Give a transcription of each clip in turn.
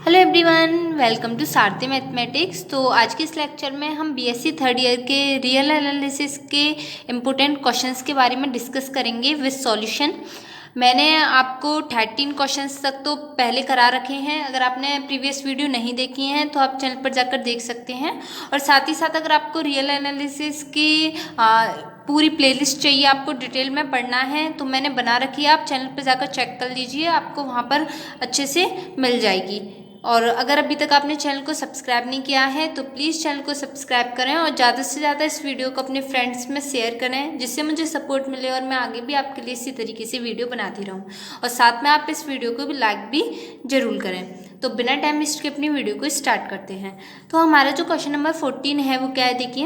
Hello everyone, welcome to Sarathi mathematics. तो आज के इस लेक्चर में हम बीएससी थर्ड ईयर के रियल एनालिसिस के इम्पोर्टेंट क्वेश्चंस के बारे में डिस्कस करेंगे विद सॉल्यूशन। मैंने आपको 13 क्वेश्चंस तक तो पहले करा रखे हैं। अगर आपने प्रीवियस वीडियो नहीं देखी हैं तो आप चैनल पर जाकर देख सकते हैं। और साथ ही साथ अगर आपको रियल एनालिसिस की पूरी प्लेलिस्ट चाहिए, आपको डिटेल में पढ़ना है, तो मैंने बना रखी है। आप चैनल पर जाकर चेक कर लीजिए, आपको वहाँ पर अच्छे से मिल जाएगी। और अगर अभी तक आपने चैनल को सब्सक्राइब नहीं किया है तो प्लीज़ चैनल को सब्सक्राइब करें और ज़्यादा से ज़्यादा इस वीडियो को अपने फ्रेंड्स में शेयर करें, जिससे मुझे सपोर्ट मिले और मैं आगे भी आपके लिए इसी तरीके से वीडियो बनाती रहूं। और साथ में आप इस वीडियो को भी लाइक भी ज़रूर करें। तो बिना टाइम वेस्ट के अपनी वीडियो को स्टार्ट करते हैं। तो हमारा जो क्वेश्चन नंबर 14 है वो क्या है, देखिए।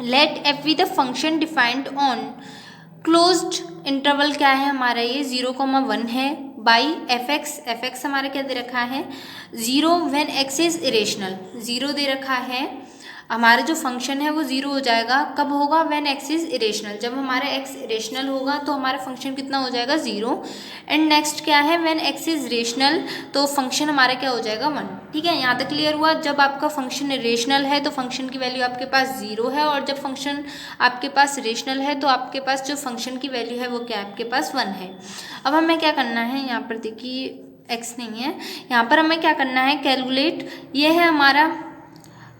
Let F be the function defined on closed interval क्या है हमारा, ये 0,1 है, बाई एफ एक्स हमारा क्या दे रखा है 0 व्हेन एक्स इज इरेशनल, 0 दे रखा है। हमारा जो फंक्शन है वो 0 हो जाएगा, कब होगा, व्हेन एक्स इज इरेशनल, जब हमारा एक्स इरेशनल होगा तो हमारा फंक्शन कितना हो जाएगा 0। एंड नेक्स्ट क्या है, व्हेन एक्स इज रेशनल, तो फंक्शन हमारा क्या हो जाएगा 1। ठीक है, यहाँ तक क्लियर हुआ। जब आपका फंक्शन रेशनल है तो फंक्शन की वैल्यू आपके पास 0 है, और जब फंक्शन आपके पास रेशनल है तो आपके पास जो फंक्शन की वैल्यू है वो क्या है, आपके पास 1 है। अब हमें क्या करना है, यहाँ पर देखिए एक्स नहीं है, यहाँ पर हमें क्या करना है, कैलकुलेट, ये है हमारा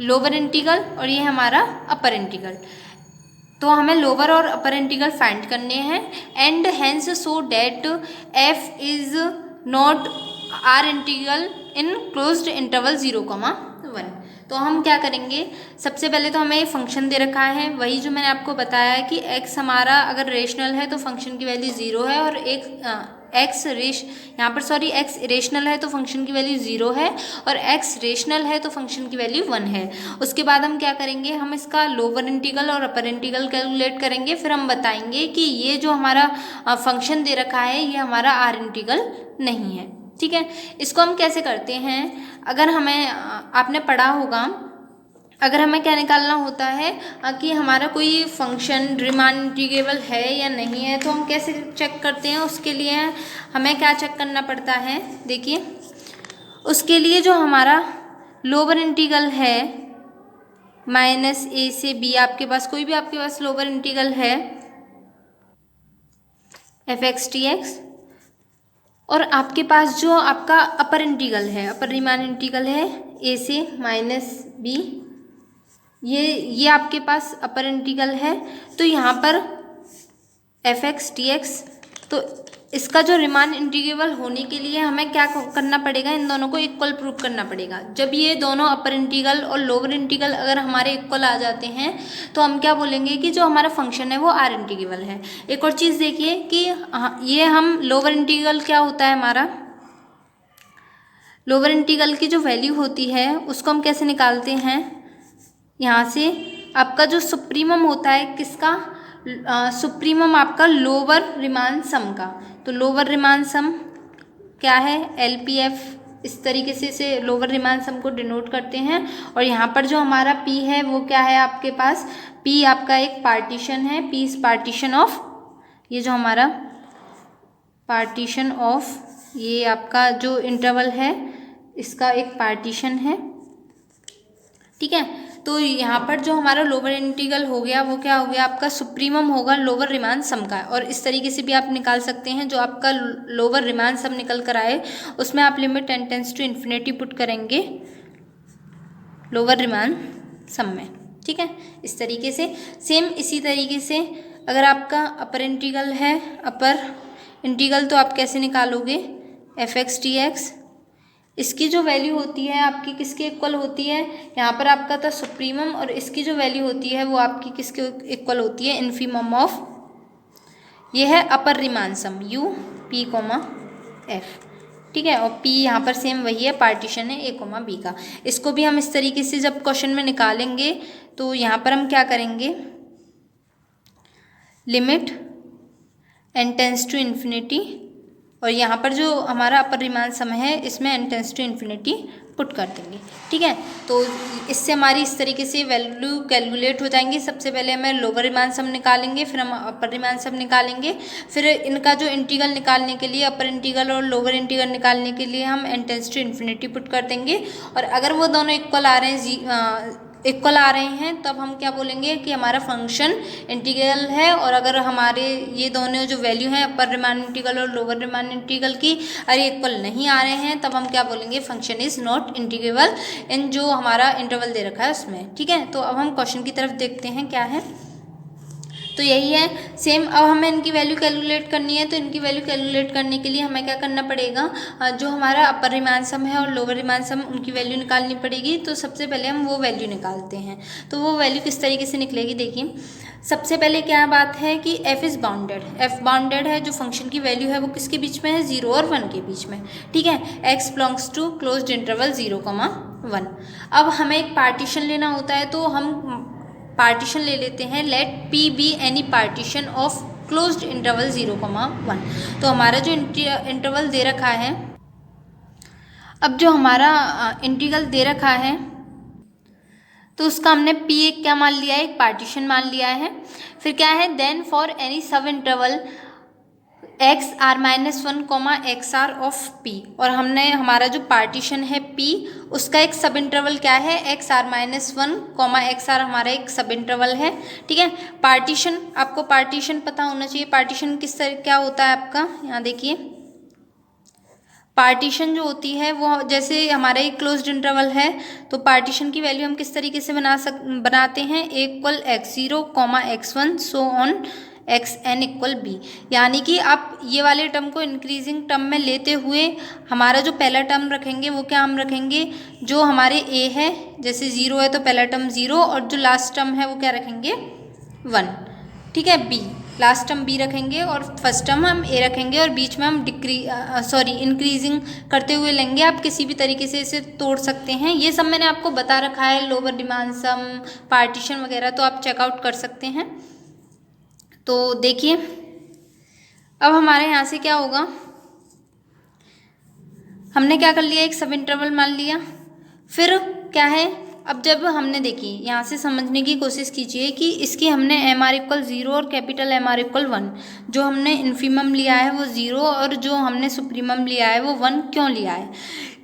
लोअर इंटीग्रल और ये हमारा अपर इंटीग्रल। तो हमें लोअर और अपर इंटीग्रल फाइंड करने हैं। And hence so that F is not R integral in closed interval 0,1। तो हम क्या करेंगे, सबसे पहले तो हमें फंक्शन दे रखा है, वही जो मैंने आपको बताया है कि x हमारा अगर रेशनल है तो फंक्शन की वैल्यू 0 है, और एक्स रेशनल है तो फंक्शन की वैल्यू 0 है, और x रेशनल है तो फंक्शन की वैल्यू 1 है। उसके बाद हम क्या करेंगे, हम इसका लोअर इंटीग्रल और अपर इंटीग्रल कैलकुलेट करेंगे। फिर हम बताएंगे कि ये जो हमारा फंक्शन दे रखा है ये हमारा आर इंटीग्रल नहीं है। ठीक है, इसको हम कैसे करते हैं, अगर हमें आपने पढ़ा होगा, अगर हमें क्या निकालना होता है कि हमारा कोई फंक्शन रीमान इंटीग्रेबल है या नहीं है, तो हम कैसे चेक करते हैं, उसके लिए हमें क्या चेक करना पड़ता है, देखिए। उसके लिए जो हमारा लोअर इंटीग्रल है माइनस ए से बी, आपके पास कोई भी आपके पास लोअर इंटीग्रल है एफ एक्स टी एक्स, और आपके पास जो आपका अपर इंटीग्रल है, अपर रीमान इंटीग्रल है ए से माइनस बी, ये आपके पास अपर इंटीग्रल है। तो यहाँ पर एफ एक्स टी एक्स, तो इसका जो रीमान इंटीग्रेबल होने के लिए हमें क्या करना पड़ेगा, इन दोनों को इक्वल प्रूव करना पड़ेगा। जब ये दोनों अपर इंटीग्रल और लोअर इंटीग्रल अगर हमारे इक्वल आ जाते हैं तो हम क्या बोलेंगे कि जो हमारा फंक्शन है वो आर इंटीग्रेबल है। एक और चीज़ देखिए कि ये हम लोअर इंटीग्रल क्या होता है हमारा, लोअर इंटीग्रल की जो वैल्यू होती है उसको हम कैसे निकालते हैं, यहाँ से आपका जो सुप्रीमम होता है किसका, सुप्रीमम आपका लोअर रीमान सम का। तो लोअर रीमान सम क्या है, LPF, इस तरीके से इसे लोअर रीमान सम को डिनोट करते हैं। और यहाँ पर जो हमारा P है वो क्या है आपके पास, P आपका एक पार्टीशन है, P इज पार्टीशन ऑफ, ये जो हमारा पार्टीशन ऑफ, ये आपका जो इंटरवल है इसका एक पार्टीशन है। ठीक है, तो यहाँ पर जो हमारा लोअर इंटीग्रल हो गया वो क्या हो गया, आपका सुप्रीमम होगा लोअर रीमान सम का। और इस तरीके से भी आप निकाल सकते हैं, जो आपका लोअर रीमान सम निकल कर आए उसमें आप limit n tends to infinity put करेंगे लोअर रीमान सम में। ठीक है, इस तरीके से सेम इसी तरीके से अगर आपका अपर इंटीग्रल है, अपर इंटीग्रल तो आप कैसे निकालोगे, एफ एक्स टी एक्स, इसकी जो वैल्यू होती है आपकी किसके इक्वल होती है, यहाँ पर आपका था सुप्रीमम, और इसकी जो वैल्यू होती है वो आपकी किसके इक्वल होती है, इन्फीमम ऑफ, ये है upper Riemann sum U P comma F. ठीक है, और पी यहाँ पर सेम वही है, पार्टीशन है ए कोमा बी का। इसको भी हम इस तरीके से जब क्वेश्चन में निकालेंगे तो यहाँ पर हम क्या करेंगे, limit n tends to infinity, और यहाँ पर जो हमारा अपर रिमान सम है इसमें n tends to infinity put कर देंगे। ठीक है, तो इससे हमारी इस तरीके से वैल्यू कैलकुलेट हो जाएंगी। सबसे पहले हमें लोअर रिमान सम निकालेंगे, फिर हम अपर रिमान सम निकालेंगे, फिर इनका जो इंटीग्रल निकालने के लिए अपर इंटीग्रल और लोअर इंटीग्रल निकालने के लिए हम n tends to infinity put कर देंगे। और अगर वो दोनों इक्वल आ रहे हैं तब हम क्या बोलेंगे कि हमारा फंक्शन इंटीग्रल है। और अगर हमारे ये दोनों जो वैल्यू हैं अपर रिमान इंटीग्रल और लोअर रिमान इंटीग्रल की अगर इक्वल नहीं आ रहे हैं तब हम क्या बोलेंगे, फंक्शन इज नॉट इंटीग्रेबल इन जो हमारा इंटरवल दे रखा है उसमें। ठीक है, तो अब हम क्वेश्चन की तरफ देखते हैं क्या है। तो यही है सेम। अब हमें इनकी वैल्यू कैलकुलेट करनी है, तो इनकी वैल्यू कैलकुलेट करने के लिए हमें क्या करना पड़ेगा, जो हमारा अपर रिमान सम है और लोअर रिमान सम उनकी वैल्यू निकालनी पड़ेगी। तो सबसे पहले हम वो वैल्यू निकालते हैं। तो वो वैल्यू किस तरीके से निकलेगी, देखिए सबसे पहले क्या बात है कि f is bounded, f bounded है, जो फंक्शन की वैल्यू है वो किसके बीच में है, 0 और 1 के बीच में। ठीक है, x belongs to closed interval 0,1। अब हमें एक पार्टीशन लेना होता है, तो हम पार्टीशन ले लेते हैं, let p be any partition of closed interval 0,1। तो हमारा जो इंटरवल दे रखा है, अब जो हमारा इंटीग्रल दे रखा है तो उसका हमने p एक क्या मान लिया है, एक पार्टीशन मान लिया है। फिर क्या है, then for any sub interval x r minus 1 comma X R of p। और हमने हमारा जो पार्टीशन है p उसका एक सब इंटरवल क्या है, x r minus 1 comma X R हमारा एक सब इंटरवल है। ठीक है, पार्टीशन, आपको पार्टीशन पता होना चाहिए। पार्टीशन किस तरह क्या होता है आपका, यहाँ देखिए पार्टीशन जो होती है वो जैसे हमारा एक क्लोज्ड इंटरवल है तो पार्टीशन की वैल्यू हम किस तरीके से बनाते हैं, a equal x0 comma x1 so on xn equal b। यानी कि आप ये वाले टर्म को इंक्रीजिंग टर्म में लेते हुए हमारा जो पहला टर्म रखेंगे वो क्या हम रखेंगे, जो हमारे a है जैसे 0 है तो पहला टर्म 0 और जो लास्ट टर्म है वो क्या रखेंगे 1। ठीक है, b लास्ट टर्म b रखेंगे और फर्स्ट टर्म हम a रखेंगे और बीच में हम इंक्रीजिंग करते हुए लेंगे। आप किसी भी तरीके से इसे तोड़ सकते हैं, ये सब मैंने आपको बता रखा है, लोअर रिमान सम, पार्टीशन वगैरह, तो आप चेकआउट कर सकते हैं। तो देखिए अब हमारे यहाँ से क्या होगा, हमने क्या कर लिया, एक सब इंटरवल मान लिया। फिर क्या है, अब जब हमने देखी यहाँ से समझने की कोशिश कीजिए कि इसकी हमने एम आर इक्वल 0 और कैपिटल एम आर इक्वल 1, जो हमने इन्फीमम लिया है वो 0 और जो हमने सुप्रीमम लिया है वो 1 क्यों लिया है,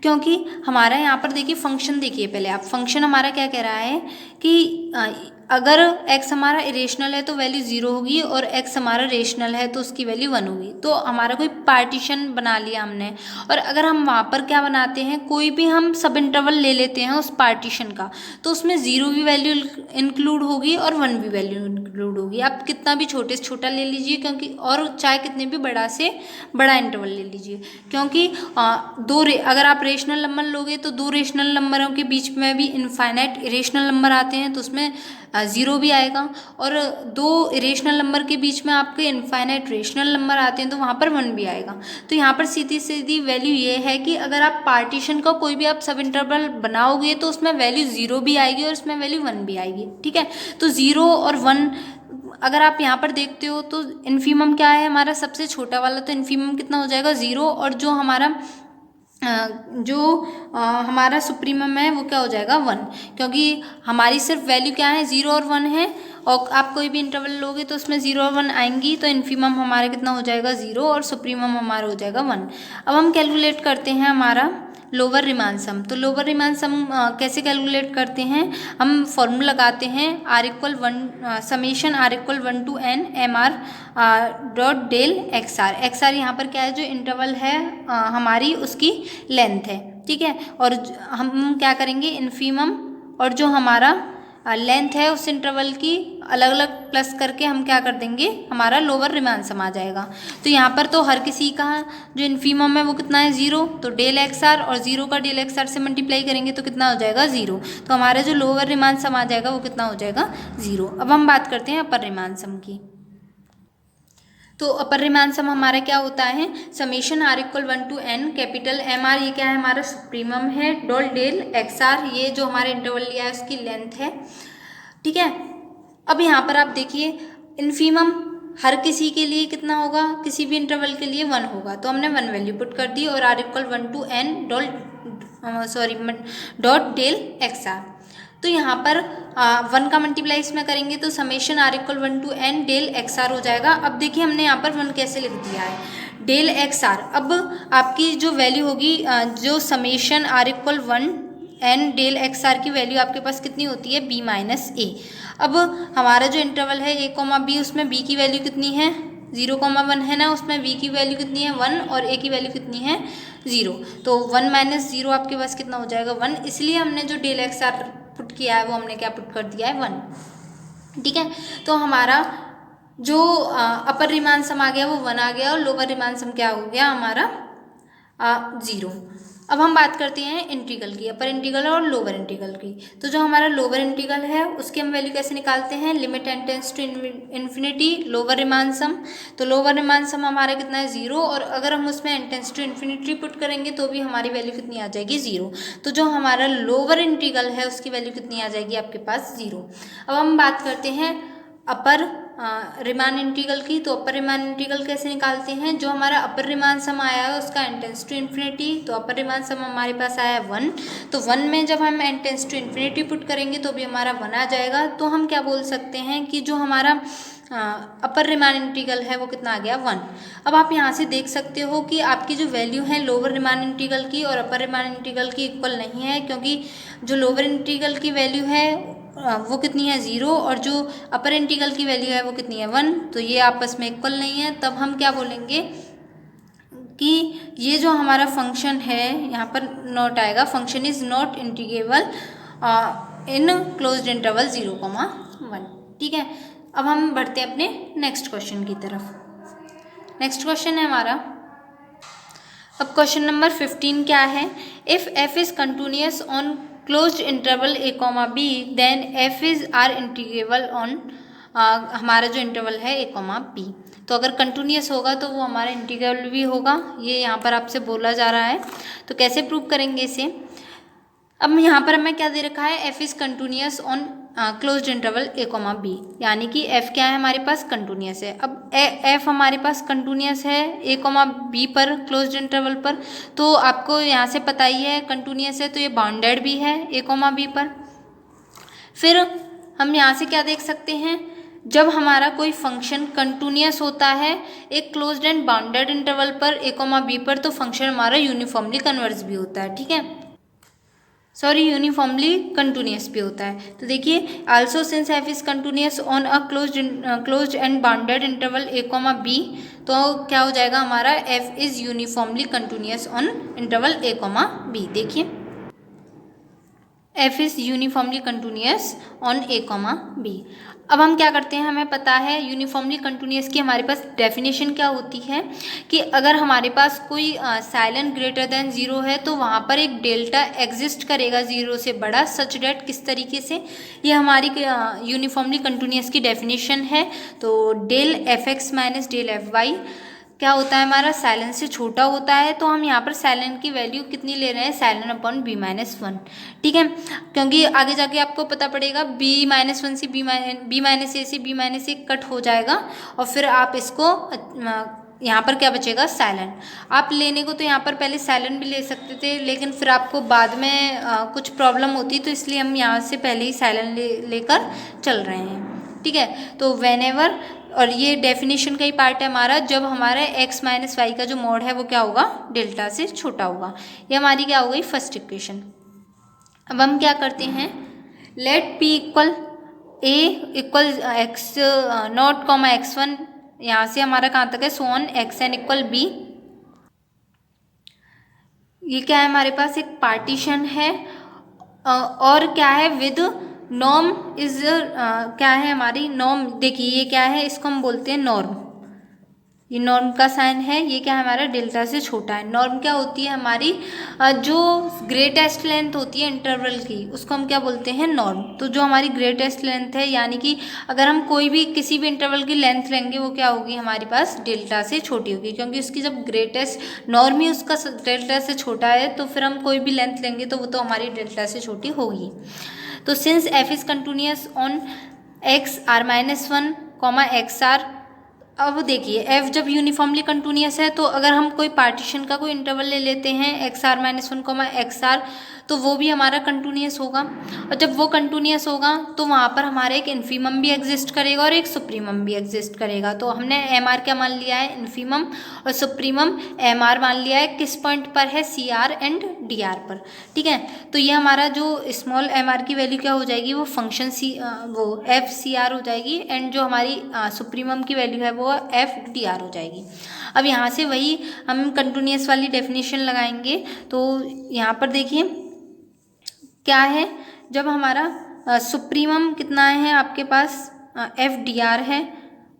क्योंकि हमारा यहाँ पर देखिए फंक्शन, देखिए पहले आप फंक्शन हमारा क्या कह रहा है कि अगर x हमारा इरेशनल है तो वैल्यू 0 होगी और x हमारा रेशनल है तो उसकी वैल्यू 1 होगी। तो हमारा कोई पार्टीशन बना लिया हमने, और अगर हम वहाँ पर क्या बनाते हैं, कोई भी हम सब इंटरवल ले लेते हैं उस पार्टीशन का, तो उसमें 0 भी वैल्यू इंक्लूड होगी और 1 भी वैल्यू इंक्लूड होगी। आप कितना भी छोटे से छोटा ले लीजिए, क्योंकि और चाहे कितने भी बड़ा से बड़ा इंटरवल ले लीजिए, क्योंकि अगर आप रेशनल नंबर लोगे तो दो रेशनल नंबरों के बीच में भी इनफाइनाइट इरेशनल नंबर आते हैं तो उसमें 0 भी आएगा, और दो इरेशनल नंबर के बीच में आपके इनफाइनाइट रेशनल नंबर आते हैं तो वहाँ पर 1 भी आएगा। तो यहाँ पर सीधी सीधी वैल्यू ये है कि अगर आप पार्टीशन का कोई भी आप सब इंटरवल बनाओगे तो उसमें वैल्यू 0 भी आएगी और उसमें वैल्यू 1 भी आएगी। ठीक है, तो 0 और 1 अगर आप यहाँ पर देखते हो तो इन्फीमम क्या है हमारा सबसे छोटा वाला, तो इन्फीमम कितना हो जाएगा 0, और जो हमारा सुप्रीमम है वो क्या हो जाएगा 1, क्योंकि हमारी सिर्फ वैल्यू क्या है 0 और 1 है, और आप कोई भी इंटरवल लोगे तो उसमें 0 और 1 आएंगी, तो इन्फीमम हमारा कितना हो जाएगा 0 और सुप्रीमम हमारा हो जाएगा 1। अब हम कैलकुलेट करते हैं हमारा लोअर रिमान सम। तो लोअर रिमान सम कैसे कैलकुलेट करते हैं, हम फॉर्मूला लगाते हैं r equal 1 summation r equal 1 to n M R dot del X R यहाँ पर क्या है, जो इंटरवल है हमारी उसकी लेंथ है। ठीक है, और हम क्या करेंगे इन्फीमम और जो हमारा लेंथ है उस इंटरवल की अलग अलग प्लस करके हम क्या कर देंगे, हमारा लोअर रिमान सम आ जाएगा। तो यहाँ पर तो हर किसी का जो इन्फीमम है वो कितना है 0, तो डेल एक्स आर, और 0 का डेल एक्स आर से मल्टीप्लाई करेंगे तो कितना हो जाएगा 0। तो हमारा जो लोअर रिमान सम आ जाएगा वो कितना हो जाएगा 0। अब हम बात करते हैं अपर रिमान सम की। तो अपर रिमान सम हमारा क्या होता है, summation r equal 1 to n capital M R, ये क्या है हमारा सुप्रीमम है, डॉट डेल एक्स आर, ये जो हमारे इंटरवल लिया है उसकी लेंथ है। ठीक है, अब यहाँ पर आप देखिए इन्फीमम हर किसी के लिए कितना होगा, किसी भी इंटरवल के लिए 1 होगा, तो हमने 1 वैल्यू पुट कर दी और r equal 1 to n dot del X R. तो यहाँ पर 1 का मल्टीप्लाई इसमें करेंगे तो summation r equal 1 to n del X R हो जाएगा। अब देखिए हमने यहाँ पर 1 कैसे लिख दिया है, डेल एक्स आर। अब आपकी जो वैल्यू होगी, जो summation r equal 1 n del X R की वैल्यू आपके पास कितनी होती है, b माइनस ए। अब हमारा जो इंटरवल है a कॉमा b, उसमें b की वैल्यू कितनी है, 0,1 है ना, उसमें v की वैल्यू कितनी है 1 और a की वैल्यू कितनी है 0। तो 1 माइनस 0 आपके पास कितना हो जाएगा 1, इसलिए हमने जो डेल एक्स आर पुट किया है वो हमने क्या पुट कर दिया है 1। ठीक है, तो हमारा जो अपर रिमान सम आ गया वो 1 आ गया और लोअर रिमान सम क्या हो गया हमारा 0। अब हम बात करते हैं इंटीग्रल की, अपर इंटीग्रल और लोअर इंटीग्रल की। तो जो हमारा लोअर इंटीग्रल है उसकी हम वैल्यू कैसे निकालते हैं, limit n tends to infinity lower Riemann sum. तो लोअर रिमान सम हमारा कितना है 0, और अगर हम उसमें n tends to infinity put करेंगे तो भी हमारी वैल्यू कितनी आ जाएगी 0। तो जो हमारा लोअर इंटीग्रल है उसकी वैल्यू कितनी आ जाएगी आपके पास 0। अब हम बात करते हैं अपर रिमान इंटीग्रल की। तो अपर रिमान इंटीग्रल कैसे निकालते हैं, जो हमारा अपर रिमान सम आया है उसका n टेंड्स टू इन्फिनिटी, तो अपर रिमान सम हमारे पास आया है 1, तो 1 में जब हम n tends to infinity put करेंगे तो भी हमारा 1 आ जाएगा। तो हम क्या बोल सकते हैं कि जो हमारा अपर रिमान इंटीग्रल है वो कितना आ गया 1। अब आप यहाँ से देख सकते हो कि आपकी जो वैल्यू है लोअर रिमान इंटीग्रल की और अपर रिमान इंटीग्रल की इक्वल नहीं है, क्योंकि जो लोअर इंटीग्रल की वैल्यू है वो कितनी है 0 और जो अपर इंटीग्रल की वैल्यू है वो कितनी है 1, तो ये आपस में इक्वल नहीं है। तब हम क्या बोलेंगे कि ये जो हमारा फंक्शन है यहाँ पर नॉट आएगा, function is not integrable in closed interval 0,1। ठीक है, अब हम बढ़ते हैं अपने नेक्स्ट क्वेश्चन की तरफ। नेक्स्ट क्वेश्चन है हमारा, अब क्वेश्चन नंबर 15 क्या है, if f is continuous on closed interval a comma b then f is R integrable on हमारा जो इंटरवल है a कॉमा b। तो अगर कंटिन्यूअस होगा तो वो हमारा इंटीग्रेबल भी होगा, ये यहाँ पर आपसे बोला जा रहा है। तो कैसे प्रूव करेंगे इसे, अब यहाँ पर हमें क्या दे रखा है, f is continuous on closed interval a comma b, यानी कि f क्या है हमारे पास कंटिन्यूअस है। अब f हमारे पास कंटिन्यूअस है a कॉमा b पर क्लोज्ड इंटरवल पर, तो आपको यहाँ से पता ही है कंटिन्यूअस है तो ये बाउंडेड भी है a कॉमा b पर। फिर हम यहाँ से क्या देख सकते हैं, जब हमारा कोई फंक्शन कंटिन्यूअस होता है एक क्लोज्ड एंड बाउंडेड इंटरवल पर a कॉमा b पर, तो फंक्शन हमारा यूनिफॉर्मली कन्वर्ज भी होता है। ठीक है, यूनिफॉर्मली कंटिन्यूअस भी होता है। तो देखिए, also since f is continuous on a closed end bounded interval a comma b, तो क्या हो जाएगा हमारा f is uniformly continuous on interval a comma b। देखिए, f is uniformly continuous on a comma b। अब हम क्या करते हैं, हमें पता है यूनिफॉर्मली कंटिन्यूअस की हमारे पास डेफिनेशन क्या होती है कि अगर हमारे पास कोई साइलेंट ग्रेटर देन 0 है तो वहाँ पर एक डेल्टा एग्जिस्ट करेगा 0 से बड़ा, सच डेट किस तरीके से, ये हमारी यूनिफॉर्मली कंटिन्यूअस की डेफिनेशन है। तो del F X minus del F Y क्या होता है हमारा, साइलेंट से छोटा होता है। तो हम यहाँ पर साइलेंट की वैल्यू कितनी ले रहे हैं, साइलेंट अपॉन b माइनस 1। ठीक है, क्योंकि आगे जाके आपको पता पड़ेगा b माइनस 1 से b माइनस ए से b माइनस ए कट हो जाएगा और फिर आप इसको यहाँ पर क्या बचेगा साइलेंट। आप लेने को तो यहाँ पर पहले साइलेंट भी ले सकते थे, लेकिन फिर आपको बाद में कुछ प्रॉब्लम होती, तो इसलिए हम यहाँ से पहले ही साइलेंट लेकर चल रहे हैं। ठीक है, तो व्हेनेवर, और ये डेफिनेशन का ही पार्ट है हमारा, जब हमारा x माइनस वाई का जो मोड है वो क्या होगा, डेल्टा से छोटा होगा। ये हमारी क्या हो गई फर्स्ट इक्वेशन। अब हम क्या करते हैं, let p equal a equal X naught comma x1, यहाँ से हमारा कहाँ तक है so on xn equal b। ये क्या है हमारे पास एक पार्टीशन है और क्या है विद नॉर्म इज क्या है हमारी नॉर्म, देखिए ये क्या है, इसको हम बोलते हैं नॉर्म, ये नॉर्म का साइन है, ये क्या है हमारा डेल्टा से छोटा है। नॉर्म क्या होती है हमारी जो ग्रेटेस्ट लेंथ होती है इंटरवल की, उसको हम क्या बोलते हैं नॉर्म। तो जो हमारी ग्रेटेस्ट लेंथ है, यानी कि अगर हम कोई भी किसी भी इंटरवल की लेंथ लेंगे वो क्या होगी हमारे पास डेल्टा से छोटी होगी, क्योंकि उसकी जब ग्रेटेस्ट नॉर्म ही उसका डेल्टा से छोटा है तो फिर हम कोई भी लेंथ लेंगे तो वो तो हमारी डेल्टा से छोटी होगी। तो since f is continuous on x r minus 1 comma X R अब देखिए f जब यूनिफॉर्मली कंटिन्यूअस है तो अगर हम कोई पार्टीशन का कोई इंटरवल ले लेते हैं XR-1, XR, तो वो भी हमारा कंटिन्यूअस होगा। और जब वो कंटिन्यूअस होगा तो वहाँ पर हमारा एक इन्फीमम भी एग्जिस्ट करेगा और एक सुप्रीमम भी एग्जिस्ट करेगा। तो हमने MR क्या मान लिया है, इन्फीमम, और सुप्रीमम MR मान लिया है। किस पॉइंट पर है, CR एंड DR पर। ठीक है, तो ये हमारा जो स्मॉल MR की वैल्यू क्या हो जाएगी, वो फंक्शन वो FCR हो जाएगी, एंड जो हमारी सुप्रीमम की वैल्यू है वो FDR हो जाएगी। अब यहाँ से वही हम कंटिन्यूअस वाली डेफिनेशन लगाएंगे। तो यहाँ पर देखिए क्या है, जब हमारा सुप्रीमम कितना है आपके पास, FDR है,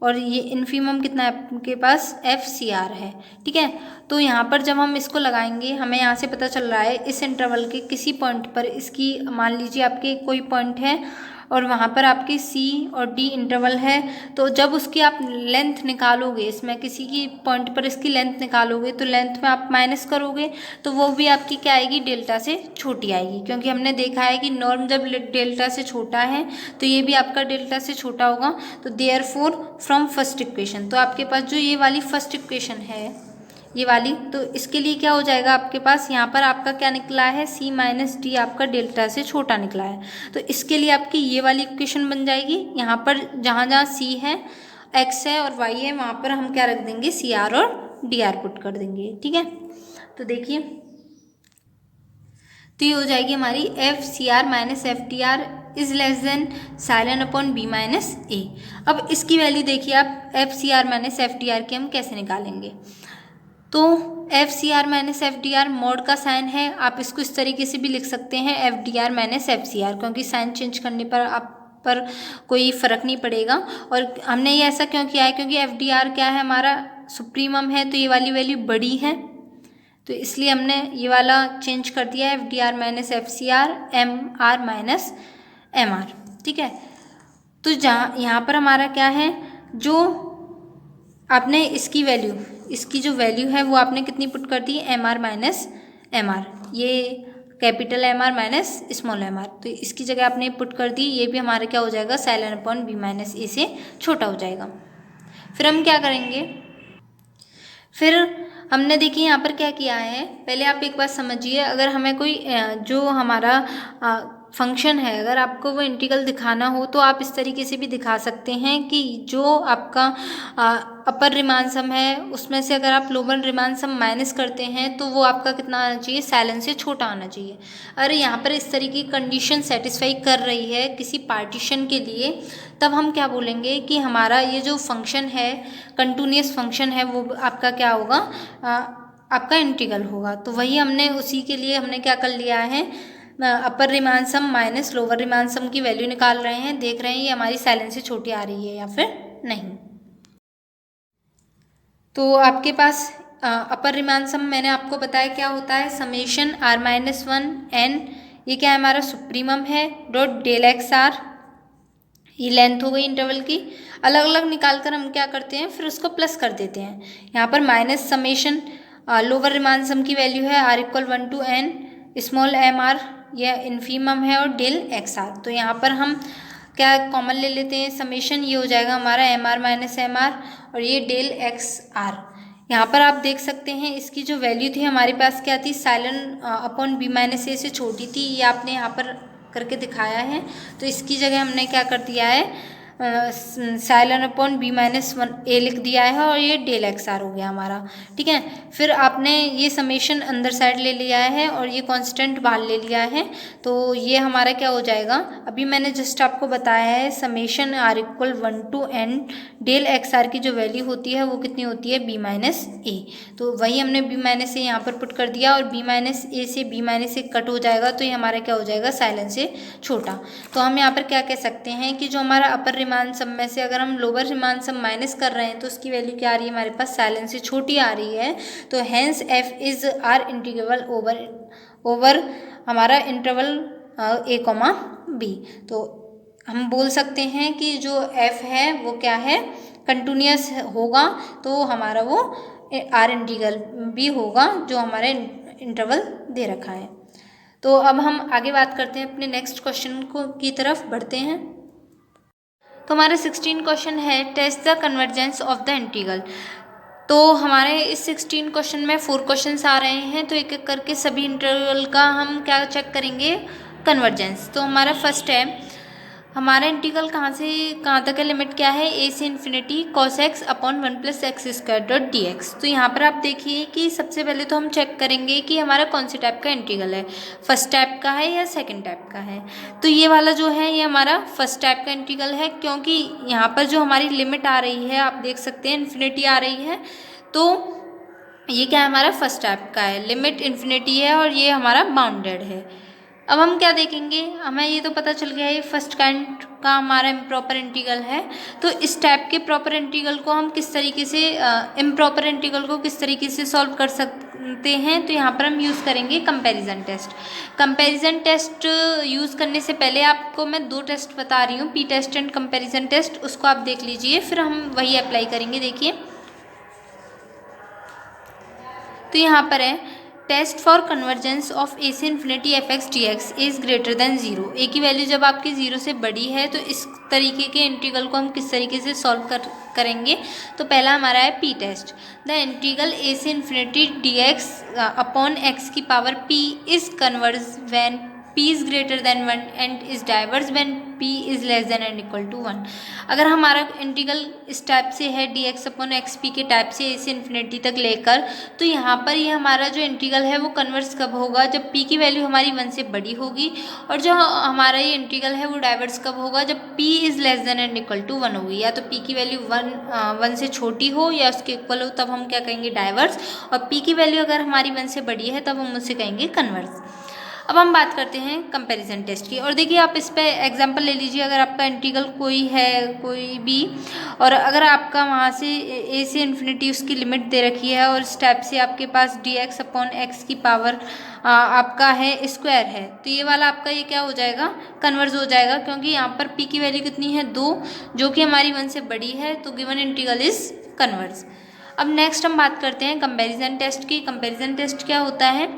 और ये इन्फीमम कितना है आपके पास, FCR है। ठीक है, तो यहाँ पर जब हम इसको लगाएंगे हमें यहाँ से पता चल रहा है इस इंटरवल के किसी पॉइंट पर इसकी, मान लीजिए आपके कोई पॉइंट है और वहाँ पर आपकी C और D इंटरवल है, तो जब उसकी आप लेंथ निकालोगे, इसमें किसी की पॉइंट पर इसकी लेंथ निकालोगे तो लेंथ में आप माइनस करोगे तो वो भी आपकी क्या आएगी, डेल्टा से छोटी आएगी। क्योंकि हमने देखा है कि नॉर्म जब डेल्टा से छोटा है तो ये भी आपका डेल्टा से छोटा होगा। तो देयरफॉर फ्रॉम फर्स्ट इक्वेशन, तो आपके पास जो ये वाली फर्स्ट इक्वेशन है, ये वाली, तो इसके लिए क्या हो जाएगा आपके पास, यहाँ पर आपका क्या निकला है, C-D आपका डेल्टा से छोटा निकला है। तो इसके लिए आपकी ये वाली इक्वेशन बन जाएगी। यहाँ पर जहाँ जहाँ C है, X है और Y है, वहाँ पर हम क्या रख देंगे, CR और DR पुट कर देंगे। ठीक है, तो देखिए, तो ये हो जाएगी हमारी FCR minus FDR is less than साइलन upon B minus A। अब इसकी वैल्यू देखिए आप, FCR माइनस FDR की हम कैसे निकालेंगे। तो FCR माइनस FDR मोड का साइन है, आप इसको इस तरीके से भी लिख सकते हैं, FDR माइनस FCR, क्योंकि साइन चेंज करने पर आप पर कोई फ़र्क नहीं पड़ेगा। और हमने ये ऐसा क्यों किया है, क्योंकि FDR क्या है, हमारा सुप्रीमम है, तो ये वाली वैल्यू बड़ी है, तो इसलिए हमने ये वाला चेंज कर दिया है, FDR minus FCR, MR minus MR। ठीक है, तो जहाँ यहाँ पर हमारा क्या है, जो आपने इसकी वैल्यू, इसकी जो वैल्यू है वो आपने कितनी पुट कर दी, MR माइनस MR, ये capital MR minus small MR, तो इसकी जगह आपने पुट कर दी। ये भी हमारा क्या हो जाएगा, साइलन अपॉन B माइनस A से छोटा हो जाएगा। फिर हम क्या करेंगे, फिर हमने देखिए यहाँ पर क्या किया है, पहले आप एक बात समझिए, अगर हमें कोई जो हमारा फंक्शन है, अगर आपको वो इंटीग्रल दिखाना हो तो आप इस तरीके से भी दिखा सकते हैं कि जो आपका अपर रिमान सम है उसमें से अगर आप लोअर रिमान सम माइनस करते हैं तो वो आपका कितना आना चाहिए, साइलन से छोटा आना चाहिए। अरे यहाँ पर इस तरीके की कंडीशन सेटिस्फाई कर रही है किसी पार्टीशन के लिए, तब हम क्या बोलेंगे कि हमारा ये जो फंक्शन है, कंटिन्यूअस फंक्शन है, वो आपका क्या होगा, आपका इंटीग्रल होगा। तो वही हमने उसी के लिए हमने क्या कर लिया है, अपर रिमान सम माइनस लोअर रिमान सम की वैल्यू निकाल रहे हैं, देख रहे हैं ये हमारी साइलन से छोटी आ रही है या फिर नहीं। तो आपके पास अपर रिमान सम मैंने आपको बताया क्या होता है, समेशन R-1 n, ये क्या है हमारा सुप्रीमम है, डॉट डेल एक्स आर, ये लेंथ हो गई इंटरवल की। अलग अलग निकाल कर हम क्या करते हैं, फिर उसको प्लस कर देते हैं। यहाँ पर माइनस समेशन लोअर रिमान सम की वैल्यू है R=1 to n small MR, यह इन्फीमम है, और डेल एक्स आर। तो यहाँ पर हम क्या कॉमन ले लेते हैं, समेशन, ये हो जाएगा हमारा MR माइनस MR, और ये डेल एक्स आर। यहाँ पर आप देख सकते हैं इसकी जो वैल्यू थी हमारे पास क्या थी, साइलन अपॉन B माइनस A से छोटी थी, ये आपने यहाँ पर करके दिखाया है। तो इसकी जगह हमने क्या कर दिया है, साइलन अपॉन B माइनस A लिख दिया है, और ये डेल एक्स आर हो गया हमारा। ठीक है, फिर आपने ये समेशन अंदर साइड ले लिया है और ये कांस्टेंट बाहर ले लिया है, तो ये हमारा क्या हो जाएगा, अभी मैंने जस्ट आपको बताया है summation R=1 to n del X R की जो वैल्यू होती है वो कितनी होती है, B माइनस A। तो वही हमने B माइनस A यहाँ पर पुट कर दिया, और B माइनस A से B माइनस A कट हो जाएगा, तो ये हमारा क्या हो जाएगा, साइलन से छोटा। तो हम यहाँ पर क्या कह सकते हैं कि जो हमारा अपर रिमान सम में से अगर हम लोअर रिमान सम माइनस कर रहे हैं तो उसकी वैल्यू क्या आ रही है, हमारे पास साइलन से छोटी आ रही है। तो hence F is R integral over हमारा इंटरवल A, B। तो हम बोल सकते हैं कि जो F है वो क्या है, कंटिन्यूअस होगा, तो हमारा वो आर इंटीग्रल भी होगा जो हमारे इंटरवल दे रखा है। तो अब हम आगे बात करते हैं, अपने नेक्स्ट क्वेश्चन को की तरफ बढ़ते हैं। तो हमारे 16 क्वेश्चन है test the convergence of the integral. तो हमारे इस 16 क्वेश्चन में 4 क्वेश्चंस आ रहे हैं, तो एक एक करके सभी इंटीग्रल का हम क्या चेक करेंगे, कन्वर्जेंस। तो हमारा फर्स्ट है, हमारा इंटीग्रल कहाँ से कहाँ तक है, लिमिट क्या है, a से इन्फिनिटी cos x upon 1 + x² dot dx। तो यहाँ पर आप देखिए कि सबसे पहले तो हम चेक करेंगे कि हमारा कौन से टाइप का इंटीग्रल है, फर्स्ट टाइप का है या सेकंड टाइप का है। तो ये वाला जो है ये हमारा फर्स्ट टाइप का इंटीग्रल है, क्योंकि यहाँ पर जो हमारी लिमिट आ रही है आप देख सकते हैं इन्फिनिटी आ रही है। तो ये क्या है, हमारा फर्स्ट टाइप का है, लिमिट इन्फिनिटी है और ये हमारा बाउंडेड है। अब हम क्या देखेंगे, हमें ये तो पता चल गया है ये फर्स्ट काइंड का हमारा इम्प्रॉपर इंटीग्रल है। तो इस टाइप के प्रॉपर इंटीग्रल को हम किस तरीके से इम्प्रॉपर इंटीग्रल को किस तरीके से सॉल्व कर सकते हैं, तो यहाँ पर हम यूज़ करेंगे comparison test. Comparison test use करने से पहले आपको मैं 2 टेस्ट बता रही हूँ, P test and comparison test, उसको आप देख लीजिए, फिर हम वही अप्लाई करेंगे। देखिए तो यहाँ पर है test for convergence of a से इन्फिनिटी f(x) dx is greater than 0। A की वैल्यू जब आपकी 0 से बड़ी है तो इस तरीके के इंटीग्रल को हम किस तरीके से सॉल्व करेंगे। तो पहला हमारा है p test, the integral a से इन्फिनिटी dx अपॉन x की power p is converge when p is greater than 1 and is diverse when p is less than and equal to 1। अगर हमारा इंटीग्रल इस टाइप से है dx अपॉन xp के type से a से इन्फिनिटी तक लेकर, तो यहाँ पर ये हमारा जो इंटीग्रल है वो कन्वर्स कब होगा, जब p की वैल्यू हमारी 1 से बड़ी होगी, और जो हमारा ये इंटीग्रल है वो डाइवर्स कब होगा, जब p is less than and equal to 1 होगी। या तो p की वैल्यू 1 से छोटी हो या उसके इक्वल हो, तब हम क्या कहेंगे, डाइवर्स, और p की वैल्यू अगर हमारी 1 से बड़ी है तब हम उसे कहेंगे कन्वर्स। अब हम बात करते हैं कंपैरिजन टेस्ट की, और देखिए आप इस पे एग्जांपल ले लीजिए। अगर आपका इंटीग्रल कोई है कोई भी, और अगर आपका वहाँ से a से इन्फिनिटी उसकी लिमिट दे रखी है और इस टाइप से आपके पास dx अपॉन x की पावर आपका है स्क्वायर है, तो ये वाला आपका ये क्या हो जाएगा, कन्वर्ज हो जाएगा, क्योंकि यहाँ पर p की वैल्यू कितनी है, 2, जो कि हमारी 1 से बड़ी है, तो गिवन इंटीग्रल इज कन्वर्ज। अब नेक्स्ट हम बात करते हैं कंपेरिजन टेस्ट की। कंपेरिजन टेस्ट क्या होता है,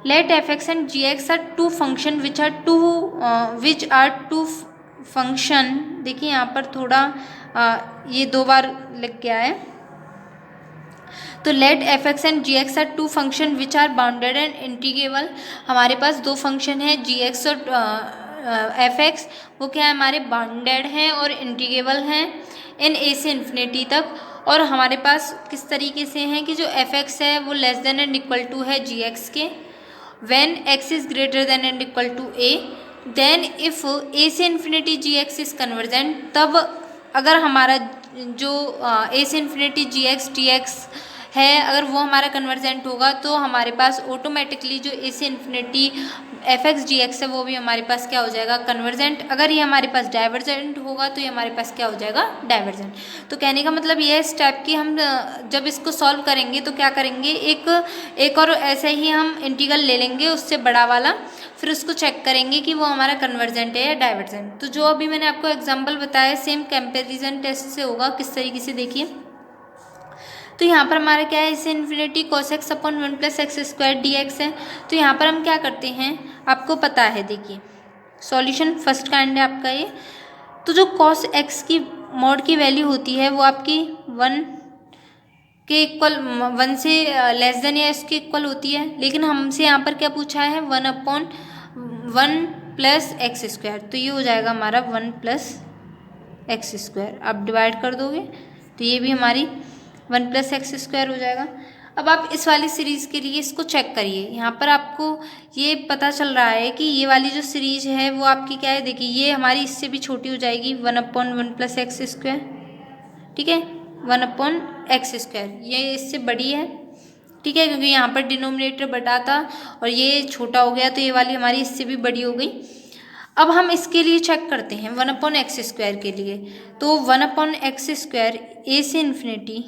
let f(x) and g(x) are two function which are two function। देखिए यहाँ पर थोड़ा ये 2 बार लिख गया है। तो let f(x) and g(x) are two function which are bounded and integrable. हमारे पास 2 फंक्शन है g(x) और f(x), वो क्या है, हमारे बाउंडेड हैं और इंटीग्रेबल हैं इन a से इन्फिनिटी तक। और हमारे पास किस तरीके से हैं कि जो f(x) है वो less than and equal to है g(x) के, when x is greater than and equal to a, then if a से इन्फिनिटी gx is convergent, तब अगर हमारा जो a से इन्फिनिटी gx dx है अगर वो हमारा कन्वर्जेंट होगा, तो हमारे पास ऑटोमेटिकली जो a से इन्फिनिटी f(x) dx है वो भी हमारे पास क्या हो जाएगा, कन्वर्जेंट। अगर ये हमारे पास डाइवर्जेंट होगा तो ये हमारे पास क्या हो जाएगा, डाइवर्जेंट। तो कहने का मतलब ये है, इस टाइप की हम जब इसको सॉल्व करेंगे तो क्या करेंगे, एक और ऐसे ही हम इंटीग्रल ले लेंगे उससे बड़ा वाला, फिर उसको चेक करेंगे कि वो हमारा कन्वर्जेंट है या डाइवर्जेंट। तो जो अभी मैंने आपको एग्जाम्पल बताया सेम कंपेरिजन टेस्ट से होगा। किस तरीके से, देखिए तो यहाँ पर हमारा क्या है, इसे infinity cos x upon 1 + x² dx है। तो यहाँ पर हम क्या करते हैं, आपको पता है, देखिए सॉल्यूशन फर्स्ट काइंड है आपका ये। तो जो cos x की मॉड की वैल्यू होती है वो आपकी 1 के इक्वल, 1 से लेस देन या इसके इक्वल होती है, लेकिन हमसे यहाँ पर क्या पूछा है, 1/1 + x²। तो ये हो जाएगा हमारा 1 + x²। आप डिवाइड कर दोगे तो ये भी हमारी 1 + x² हो जाएगा। अब आप इस वाली सीरीज़ के लिए इसको चेक करिए। यहाँ पर आपको ये पता चल रहा है कि ये वाली जो सीरीज है वो आपकी क्या है, देखिए ये हमारी इससे भी छोटी हो जाएगी, 1/1 + x²। ठीक है, 1/x², ये इससे बड़ी है, ठीक है, क्योंकि यहाँ पर डिनोमिनेटर बटा था और ये छोटा हो गया, तो ये वाली हमारी इससे भी बड़ी हो गई। अब हम इसके लिए चेक करते हैं 1/x² के लिए। तो 1/x² a से इन्फिनिटी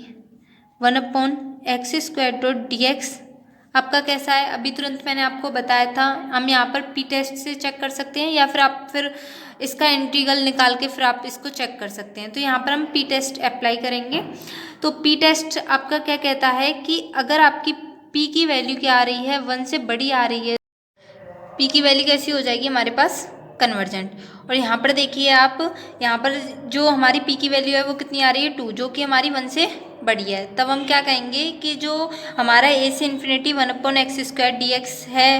1/x² डॉट dx आपका कैसा है, अभी तुरंत मैंने आपको बताया था। हम यहाँ पर p टेस्ट से चेक कर सकते हैं, या फिर आप फिर इसका इंटीग्रल निकाल के फिर आप इसको चेक कर सकते हैं। तो यहाँ पर हम p टेस्ट अप्लाई करेंगे। तो p टेस्ट आपका क्या कहता है कि अगर आपकी p की वैल्यू क्या आ रही है, 1 से बड़ी आ रही है, p की वैल्यू कैसी हो जाएगी हमारे पास, कन्वर्जेंट। और यहाँ पर देखिए आप, यहाँ पर जो हमारी पी की वैल्यू है वो कितनी आ रही है 2, जो कि हमारी 1 से बड़ी है। तब हम क्या कहेंगे कि जो हमारा a से इन्फिनिटी 1/x² dx है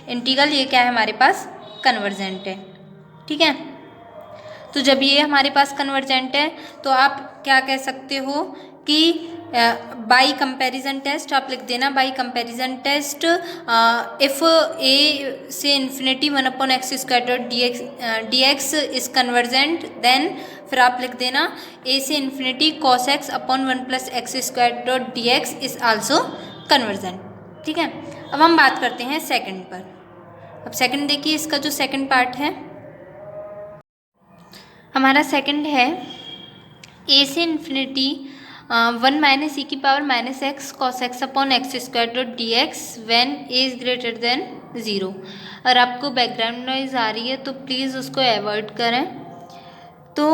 इंटीग्रल, ये क्या है हमारे पास कन्वर्जेंट है। ठीक है, तो जब ये हमारे पास कन्वर्जेंट है तो आप क्या कह सकते हो कि बाई कंपैरिजन टेस्ट आप लिख देना, by comparison test if a से इन्फिनिटी 1/x² dx is convergent, then फिर आप लिख देना a से इन्फिनिटी cos x upon 1+x² dx is also convergent. ठीक है, अब हम बात करते हैं सेकंड पर। अब सेकंड देखिए, इसका जो सेकंड पार्ट है हमारा सेकंड है a से infinity 1 - e⁻⁻x cos x upon x² dx when a is greater than 0। अगर आपको बैकग्राउंड नॉइज़ आ रही है तो प्लीज़ उसको अवॉइड करें। तो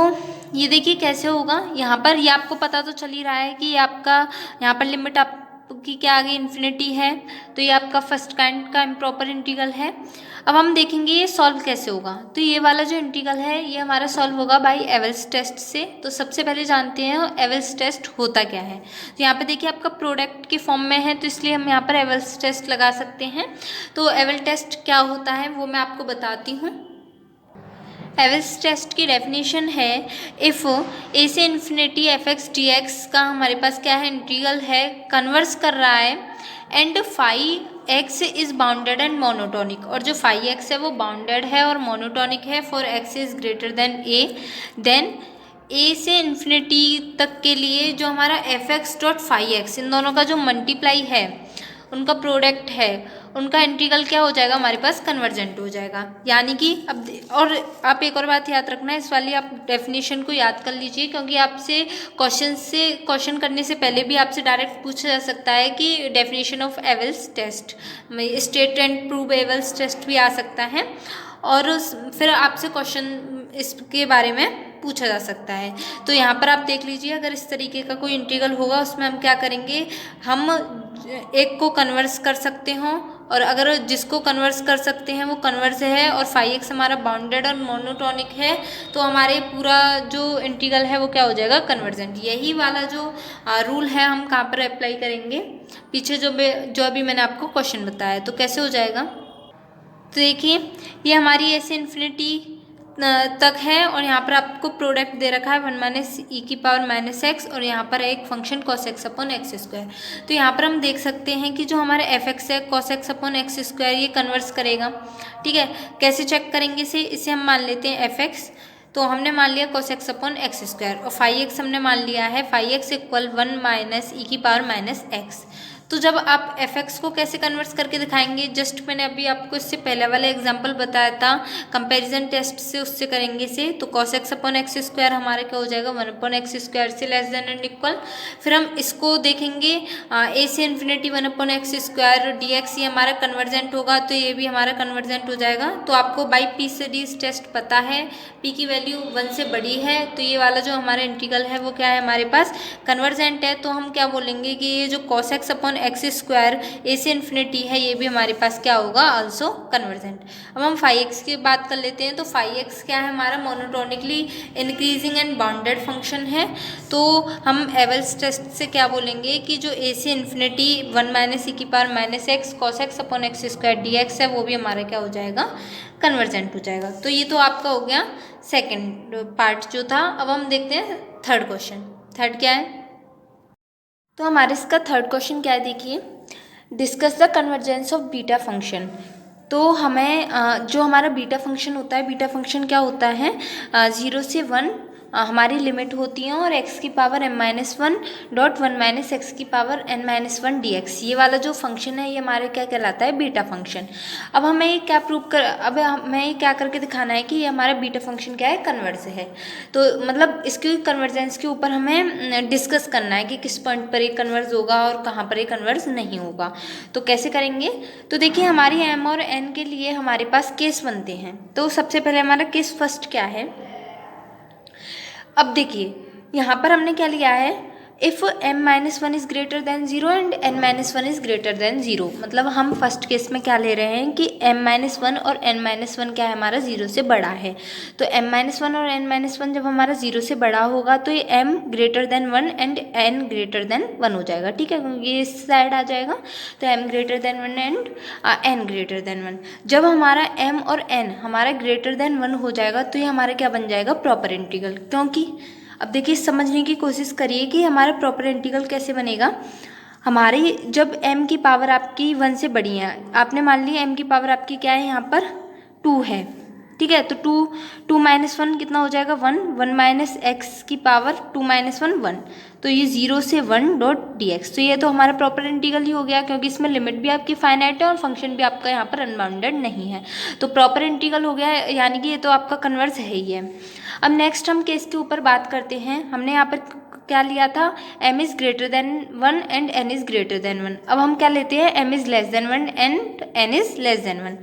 ये देखिए कैसे होगा, यहाँ पर ये आपको पता तो चल ही रहा है कि आपका यहाँ पर लिमिट आपकी क्या आ गई इन्फिनिटी है, तो ये आपका फर्स्ट काइंड का इम्प्रॉपर इंटीग्रल है। अब हम देखेंगे ये सॉल्व कैसे होगा। तो ये वाला जो इंटीग्रल है ये हमारा सॉल्व होगा बाय एवल्स टेस्ट से। तो सबसे पहले जानते हैं एवल्स टेस्ट होता क्या है। तो यहाँ पे देखिए आपका प्रोडक्ट के फॉर्म में है, तो इसलिए हम यहाँ पर एवल्स टेस्ट लगा सकते हैं। तो एवल टेस्ट क्या होता है वो मैं आपको बताती हूँ। एवल्स टेस्ट की डेफिनेशन है, इफ़ a से इन्फिनिटी f(x) dx का हमारे पास क्या है इंटीग्रल है, कन्वर्स कर रहा है, and phi x is bounded and monotonic, और जो फाई x है वो बाउंडेड है और मोनोटोनिक है for x is greater than a, then a से इन्फिनिटी तक के लिए जो हमारा f(x) डॉट फाई x, इन दोनों का जो मल्टीप्लाई है, उनका प्रोडक्ट है, उनका इंटीग्रल क्या हो जाएगा हमारे पास कन्वर्जेंट हो जाएगा। यानी कि अब और आप एक और बात याद रखना, इस वाली आप डेफिनेशन को याद कर लीजिए, क्योंकि आपसे क्वेश्चन करने से पहले भी आपसे डायरेक्ट पूछा जा सकता है कि definition of Abel's test, state and prove Abel's test भी आ सकता है, और फिर आपसे क्वेश्चन इसके बारे में पूछा जा सकता है। तो यहाँ पर आप देख लीजिए, अगर इस तरीके का कोई इंटीग्रल होगा उसमें हम क्या करेंगे, हम एक को कन्वर्स कर सकते हों, और अगर जिसको कन्वर्स कर सकते हैं वो कन्वर्स है और फाई x हमारा बाउंडेड और मोनोटोनिक है, तो हमारे पूरा जो इंटीग्रल है वो क्या हो जाएगा कन्वर्जेंट। यही वाला जो रूल है हम कहाँ पर अप्लाई करेंगे, पीछे जो अभी मैंने आपको क्वेश्चन बताया, तो कैसे हो जाएगा। तो देखिए ये हमारी ऐसे इन्फिनिटी तक है, और यहाँ पर आपको प्रोडक्ट दे रखा है 1 - e⁻⁻x, और यहाँ पर एक function cos x upon x²। तो यहाँ पर हम देख सकते हैं कि जो हमारा f(x) है cos x अपॉन x² ये कन्वर्स करेगा। ठीक है, कैसे चेक करेंगे इसे हम मान लेते हैं f(x), तो हमने मान लिया cos x अपॉन x², और फाई x हमने मान लिया है फाई x इक्वल 1 - e⁻⁻x। तो जब आप f(x) को कैसे कन्वर्स करके दिखाएंगे, जस्ट मैंने अभी आपको इससे पहले वाला एग्जांपल बताया था कंपैरिजन टेस्ट से, उससे करेंगे से, तो cos x अपॉन x² हमारा क्या हो जाएगा 1/x² से लेस देन एंड इक्वल। फिर हम इसको देखेंगे a से इन्फिनिटी 1/x² dx, ये हमारा कन्वर्जेंट होगा, तो ये भी हमारा कन्वर्जेंट हो जाएगा। तो आपको बाई पी से डी टेस्ट पता है, p की वैल्यू 1 से बड़ी है, तो ये वाला जो हमारा इंटीग्रल है वो क्या है हमारे पास कन्वर्जेंट है। तो हम क्या बोलेंगे कि ये जो cos x upon x² a से इन्फिनिटी है, ये भी हमारे पास क्या होगा आल्सो कन्वर्जेंट। अब हम फाई x की बात कर लेते हैं। तो फाई x क्या है हमारा monotonically increasing and bounded function है। तो हम एवल्स टेस्ट से क्या बोलेंगे कि जो a से infinity 1 - e⁻⁻x cos x upon x² dx है, वो भी हमारा क्या हो जाएगा कन्वर्जेंट हो जाएगा। तो ये तो आपका हो गया सेकेंड पार्ट जो था। अब हम देखते हैं थर्ड क्वेश्चन। थर्ड क्या है, तो हमारे इसका थर्ड क्वेश्चन क्या है, देखिए discuss the convergence of beta function. तो हमें जो हमारा बीटा फंक्शन होता है, बीटा फंक्शन क्या होता है 0 से 1 हमारी लिमिट होती है, और x की पावर m-1 डॉट 1 - x की पावर n-1 dx, ये वाला जो फंक्शन है ये हमारे क्या कहलाता है बीटा फंक्शन। अब हमें ये क्या अब हमें ये क्या करके दिखाना है कि ये हमारा बीटा फंक्शन क्या है कन्वर्ज है। तो मतलब इसकी कन्वर्जेंस के ऊपर हमें डिस्कस करना है कि किस पॉइंट पर ये कन्वर्ज होगा और कहाँ पर ये कन्वर्ज नहीं होगा। तो कैसे करेंगे, तो देखिए हमारी m और n के लिए हमारे पास केस बनते हैं। तो सबसे पहले हमारा केस फर्स्ट क्या है, अब देखिए यहाँ पर हमने क्या लिया है if m-1 is greater than 0 and n-1 is greater than 0। मतलब हम फर्स्ट केस में क्या ले रहे हैं कि m-1 और n-1 क्या है हमारा 0 से बड़ा है। तो m-1 और n-1 जब हमारा 0 से बड़ा होगा तो ये m greater than 1 and n greater than 1 हो जाएगा, ठीक है, क्योंकि ये इस साइड आ जाएगा। तो m greater than 1 and n greater than 1। जब हमारा m और n हमारा ग्रेटर दैन 1 हो जाएगा तो ये हमारा क्या बन जाएगा, प्रॉपर इंटीग्रल। क्योंकि अब देखिए समझने की कोशिश करिए कि हमारा प्रॉपर इंटीग्रल कैसे बनेगा। हमारी जब m की पावर आपकी 1 से बड़ी है, आपने मान लिया m की पावर आपकी क्या है यहाँ पर 2 है, ठीक है, तो 2 माइनस 1 कितना हो जाएगा 1 माइनस एक्स की पावर 2 माइनस 1 1। तो ये 0 से 1 डॉट डी एक्स, तो ये तो हमारा प्रॉपर इंटीग्रल ही हो गया, क्योंकि इसमें लिमिट भी आपकी फाइनाइट है और फंक्शन भी आपका यहाँ पर अनबाउंडेड नहीं है। तो प्रॉपर इंटीग्रल हो गया, यानी कि ये तो आपका कन्वर्स है ही है। अब नेक्स्ट हम केस के ऊपर बात करते हैं। हमने यहाँ पर क्या लिया था, m is greater than 1 and n is greater than 1। अब हम क्या लेते हैं, m is less then 1 and n is less then 1।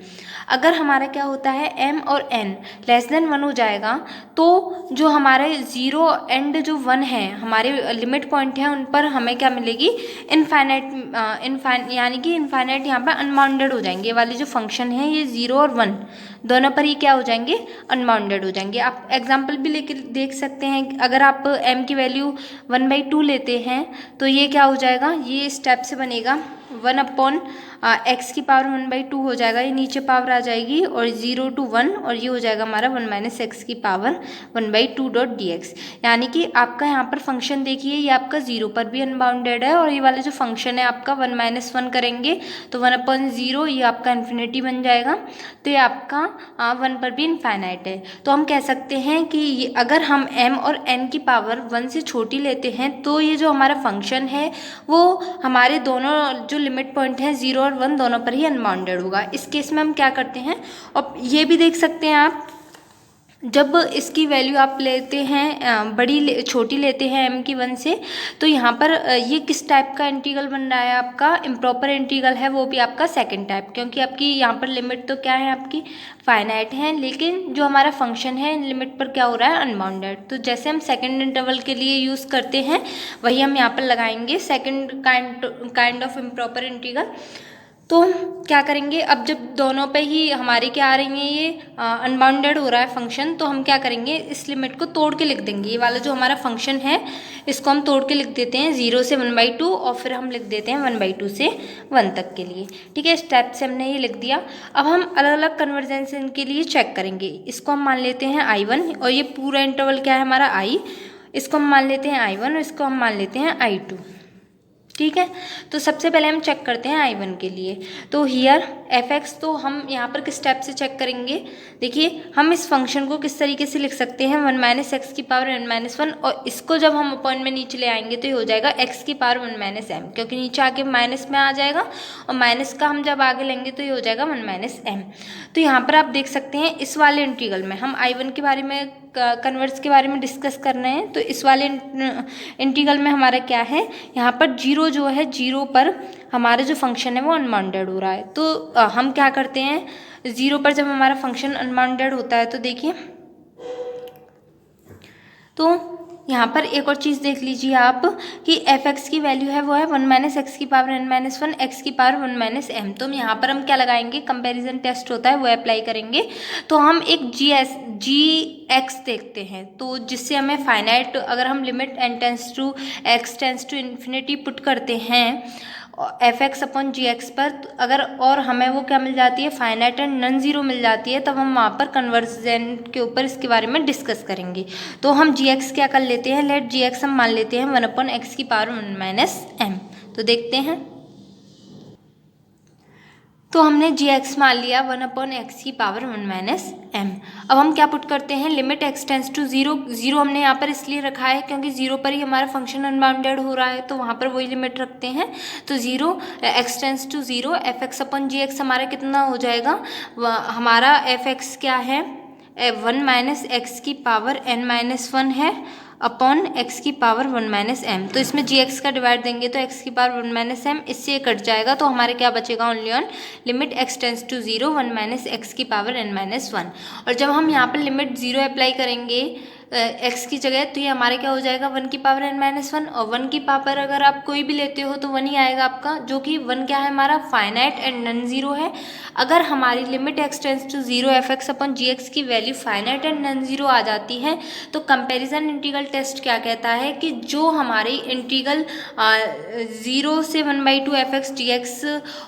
अगर हमारा क्या होता है m और n लेस देन 1 हो जाएगा तो जो हमारे 0 एंड जो 1 है हमारे लिमिट पॉइंट हैं उन पर हमें क्या मिलेगी, इनफाइनाइट, यानी कि इनफाइनाइट यहाँ पर अनबाउंडेड हो जाएंगे। ये वाले जो फंक्शन है ये 0 और 1 दोनों पर ही क्या हो जाएंगे, अनबाउंडेड हो जाएंगे। आप एग्जाम्पल भी लेके देख सकते हैं। अगर आप m की वैल्यू 1/2 लेते हैं तो ये क्या हो जाएगा, ये स्टेप से बनेगा 1 x की पावर 1/2 हो जाएगा, ये नीचे पावर आ जाएगी और 0 to 1 और ये हो जाएगा हमारा 1 माइनस एक्स की पावर 1/2 डॉट डी एक्स। यानी कि आपका यहाँ पर फंक्शन देखिए ये आपका 0 पर भी अनबाउंडेड है और ये वाला जो फंक्शन है आपका 1 माइनस 1 करेंगे तो 1/0 ये आपका इन्फिनिटी बन जाएगा। तो ये आपका 1 पर भी इनफाइनाइट है। तो हम कह सकते हैं कि अगर हम m और n की पावर 1 से छोटी लेते हैं तो ये जो हमारा फंक्शन है वो हमारे दोनों जो लिमिट पॉइंट हैं 0 और 1 दोनों पर ही अनबाउंडेड होगा। इस केस में हम क्या करते हैं, और ये भी देख सकते हैं आप, जब इसकी वैल्यू आप लेते हैं बड़ी छोटी लेते हैं m की 1 से, तो यहाँ पर ये किस टाइप का इंटीग्रल बन रहा है, आपका इम्प्रॉपर इंटीग्रल है, वो भी आपका सेकंड टाइप, क्योंकि आपकी यहाँ पर लिमिट तो क्या है आपकी फाइनाइट है, लेकिन जो हमारा फंक्शन है लिमिट पर क्या हो रहा है, अनबाउंडेड। तो जैसे हम सेकंड इंटरवल के लिए यूज़ करते हैं वही हम यहाँ पर लगाएंगे, second kind of improper integral. तो क्या करेंगे, अब जब दोनों पे ही हमारी क्या आ रही है, ये अनबाउंडेड हो रहा है फंक्शन, तो हम क्या करेंगे, इस लिमिट को तोड़ के लिख देंगे। ये वाला जो हमारा फंक्शन है इसको हम तोड़ के लिख देते हैं 0 से 1/2 और फिर हम लिख देते हैं 1/2 से 1 तक के लिए, ठीक है। स्टेप से हमने ये लिख दिया। अब हम अलग अलग कन्वर्जेंस के लिए चेक करेंगे। इसको हम मान लेते हैं I1 और ये पूरा इंटरवल क्या है हमारा I, इसको हम मान लेते हैं I1 और इसको हम मान लेते हैं I2, ठीक है। तो सबसे पहले हम चेक करते हैं I1 के लिए। तो हियर f(x) तो हम यहाँ पर किस स्टेप से चेक करेंगे, देखिए हम इस फंक्शन को किस तरीके से लिख सकते हैं, 1 माइनस एक्स की पावर n-1, और इसको जब हम अपॉइंट में नीचे ले आएंगे तो ये हो जाएगा x की पावर 1 माइनस m, क्योंकि नीचे आके माइनस में आ जाएगा और माइनस का हम जब आगे लेंगे तो ये हो जाएगा 1 माइनस m। तो यहाँ पर आप देख सकते हैं इस वाले इंटीग्रल में हम I1 के बारे में कन्वर्स के बारे में डिस्कस कर रहे हैं। तो इस वाले इंटीग्रल में हमारा क्या है, यहाँ पर 0 जो है 0 पर हमारा जो फंक्शन है वो अनबाउंडेड हो रहा है। तो हम क्या करते हैं, 0 पर जब हमारा फंक्शन अनबाउंडेड होता है तो देखिए, तो यहाँ पर एक और चीज़ देख लीजिए आप कि f(x) की वैल्यू है वो है 1 माइनस एक्स की पावर n-1 x की पावर 1 माइनस m। तो यहाँ पर हम क्या लगाएंगे, कंपैरिजन टेस्ट होता है वो अप्लाई करेंगे। तो हम एक g(x) देखते हैं, तो जिससे हमें फाइनाइट, अगर हम limit n tends to infinity put करते हैं f(x) अपॉन g(x) पर, अगर और हमें वो क्या मिल जाती है, फाइनाइट एंड नॉन जीरो मिल जाती है, तब हम वहाँ पर कन्वर्जन के ऊपर इसके बारे में डिस्कस करेंगे। तो हम g(x) क्या कर लेते हैं, लेट g(x) हम मान लेते हैं 1/x की पावर 1 माइनस m। तो देखते हैं, तो हमने g(x) मान लिया 1/x की पावर 1 माइनस m। अब हम क्या पुट करते हैं, लिमिट x टेंस टू 0, 0 हमने यहाँ पर इसलिए रखा है क्योंकि 0 पर ही हमारा फंक्शन अनबाउंडेड हो रहा है, तो वहाँ पर वही लिमिट रखते हैं। तो 0 x tends to 0 f(x) upon g(x) हमारा कितना हो जाएगा, हमारा f(x) क्या है, 1 माइनस एक्स की पावर n-1 है अपॉन x की पावर 1 माइनस m। तो इसमें g(x) का डिवाइड देंगे तो x की पावर 1 माइनस m, इससे कट जाएगा, तो हमारे क्या बचेगा, only on limit x tends to 0 1 minus x की पावर n-1। और जब हम यहाँ पर लिमिट 0 अप्लाई करेंगे एक्स की जगह, तो ये हमारे क्या हो जाएगा 1 की पावर n माइनस 1, और 1 की पावर अगर आप कोई भी लेते हो तो 1 ही आएगा आपका, जो कि 1 क्या है हमारा फाइनाइट एंड नॉन जीरो है। अगर हमारी limit x tends to zero f x upon ji x की value finite and non zero आ जाती है, तो कंपैरिजन इंटीग्रल टेस्ट क्या कहता है कि जो हमारी इंटीग्रल 0 से 1/2 एफ एक्स डी एक्स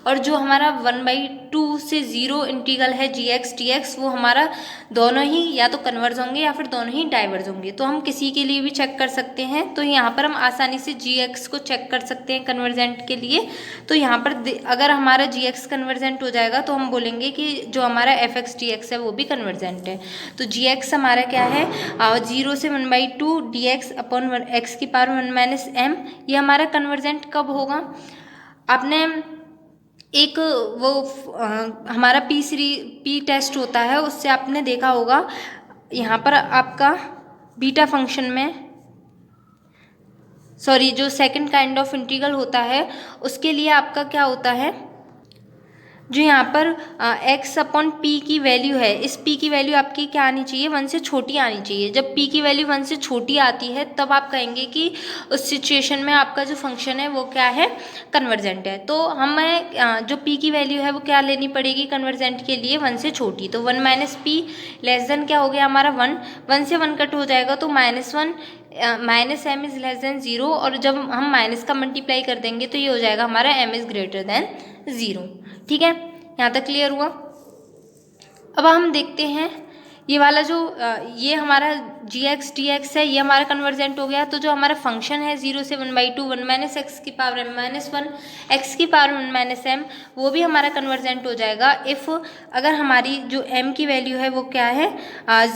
और जो हमारा 1/2 से 0 इंटीग्रल है जी एक्स डी एक्स, वो हमारा दोनों ही या तो कन्वर्ज होंगे या फिर दोनों ही डाइवर्ज होंगे। तो हम किसी के लिए भी चेक कर सकते हैं, तो यहाँ पर हम आसानी से जी एक्स को चेक कर सकते हैं कन्वर्जेंट के लिए। तो यहाँ पर अगर हमारा जी एक्स कन्वर्जेंट हो जाएगा तो हम बोलेंगे कि जो हमारा एफ एक्स डी एक्स है वो भी कन्वर्जेंट है। तो जी एक्स हमारा क्या है 0 से 1/2 डी एक्स अपॉन एक्स की पावर 1 माइनस एम, ये हमारा कन्वर्जेंट कब होगा? आपने एक वो हमारा पी टेस्ट होता है, उससे आपने देखा होगा यहाँ पर आपका बीटा फंक्शन में, सॉरी जो सेकंड काइंड ऑफ इंटीग्रल होता है उसके लिए आपका क्या होता है, जो यहाँ पर x अपॉन पी की वैल्यू है, इस p की वैल्यू आपकी क्या आनी चाहिए 1 से छोटी आनी चाहिए। जब p की वैल्यू 1 से छोटी आती है तब आप कहेंगे कि उस सिचुएशन में आपका जो फंक्शन है वो क्या है कन्वर्जेंट है। तो हमें जो p की वैल्यू है वो क्या लेनी पड़ेगी कन्वर्जेंट के लिए 1 से छोटी, तो 1 माइनस पी लेस देन क्या हो गया हमारा 1, 1 से 1 कट हो जाएगा तो -1 minus M is less than zero, और जब हम माइनस का मल्टीप्लाई कर देंगे तो ये हो जाएगा हमारा M is greater than zero. ठीक है, यहाँ तक क्लियर हुआ। अब हम देखते हैं ये वाला जो ये हमारा जी एक्स डी एक्स है, ये हमारा कन्वर्जेंट हो गया। तो जो हमारा फंक्शन है 0 से 1/2 1 माइनस एक्स की पावर एम माइनस 1 एक्स की पावर 1 माइनस एम, वो भी हमारा कन्वर्जेंट हो जाएगा इफ़ अगर हमारी जो m की वैल्यू है वो क्या है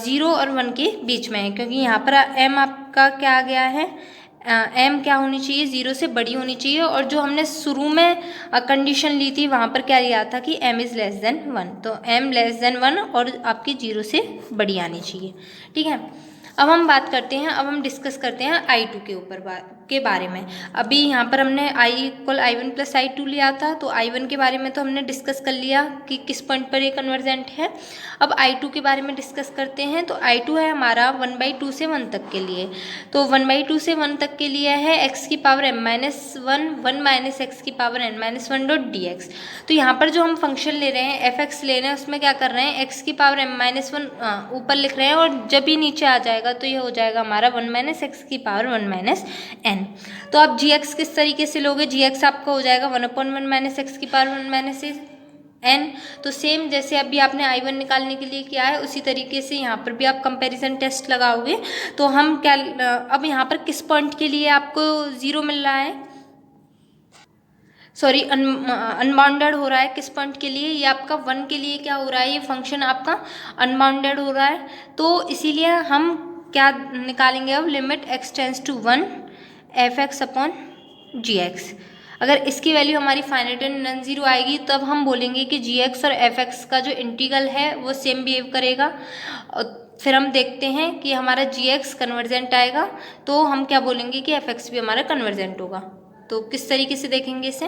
0 और 1 के बीच में है, क्योंकि यहाँ पर m आपका क्या आ गया है m क्या होनी चाहिए 0 से बड़ी होनी चाहिए, और जो हमने शुरू में कंडीशन ली थी वहाँ पर क्या लिया था कि m इज़ लेस देन 1, तो m लेस देन 1 और आपकी 0 से बड़ी आनी चाहिए। ठीक है, अब हम बात करते हैं, अब हम डिस्कस करते हैं I2 के ऊपर के बारे में। अभी यहाँ पर हमने I equal I1 plus I2 लिया था, तो I1 के बारे में तो हमने डिस्कस कर लिया कि किस पॉइंट पर ये कन्वर्जेंट है। अब I2 के बारे में डिस्कस करते हैं। तो I2 है हमारा 1/2 से 1 तक के लिए, तो 1/2 से 1 तक के लिए है x की power m minus 1 1 minus x की power n minus 1 dot D x. तो यहाँ पर जो हम फंक्शन ले रहे हैं एफ एक्स ले रहे हैं, उसमें क्या कर रहे हैं x की पावर m माइनस 1 ऊपर लिख रहे हैं, और जब ही नीचे आ जाएगा तो ये हो जाएगा हमारा 1 माइनस एक्स की पावर 1 माइनस n। तो आप जी एक्स किस तरीके से लोगे, जी एक्स आपका हो जाएगा 1/1 माइनस एक्स की पावर 1 माइनस n। तो सेम जैसे अभी आपने I1 निकालने के लिए किया है उसी तरीके से यहाँ पर भी आप कंपैरिजन टेस्ट लगाओगे। तो हम क्या अब यहाँ पर किस पॉइंट के लिए आपको 0 मिल रहा है, सॉरी अनबाउंडेड हो रहा है, किस पॉइंट के लिए, ये आपका 1 के लिए क्या हो रहा है, ये फंक्शन आपका अनबाउंडेड हो रहा है। तो इसीलिए हम क्या निकालेंगे अब limit x tends to 1 F x upon ji X. अगर इसकी वैल्यू हमारी फाइनाइट एंड नॉन जीरो आएगी तब हम बोलेंगे कि जी एक्स और एफ एक्स का जो इंटीग्रल है वो सेम बिहेव करेगा। फिर हम देखते हैं कि हमारा जी एक्स कन्वर्जेंट आएगा तो हम क्या बोलेंगे कि एफ एक्स भी हमारा कन्वर्जेंट होगा। तो किस तरीके से देखेंगे इसे,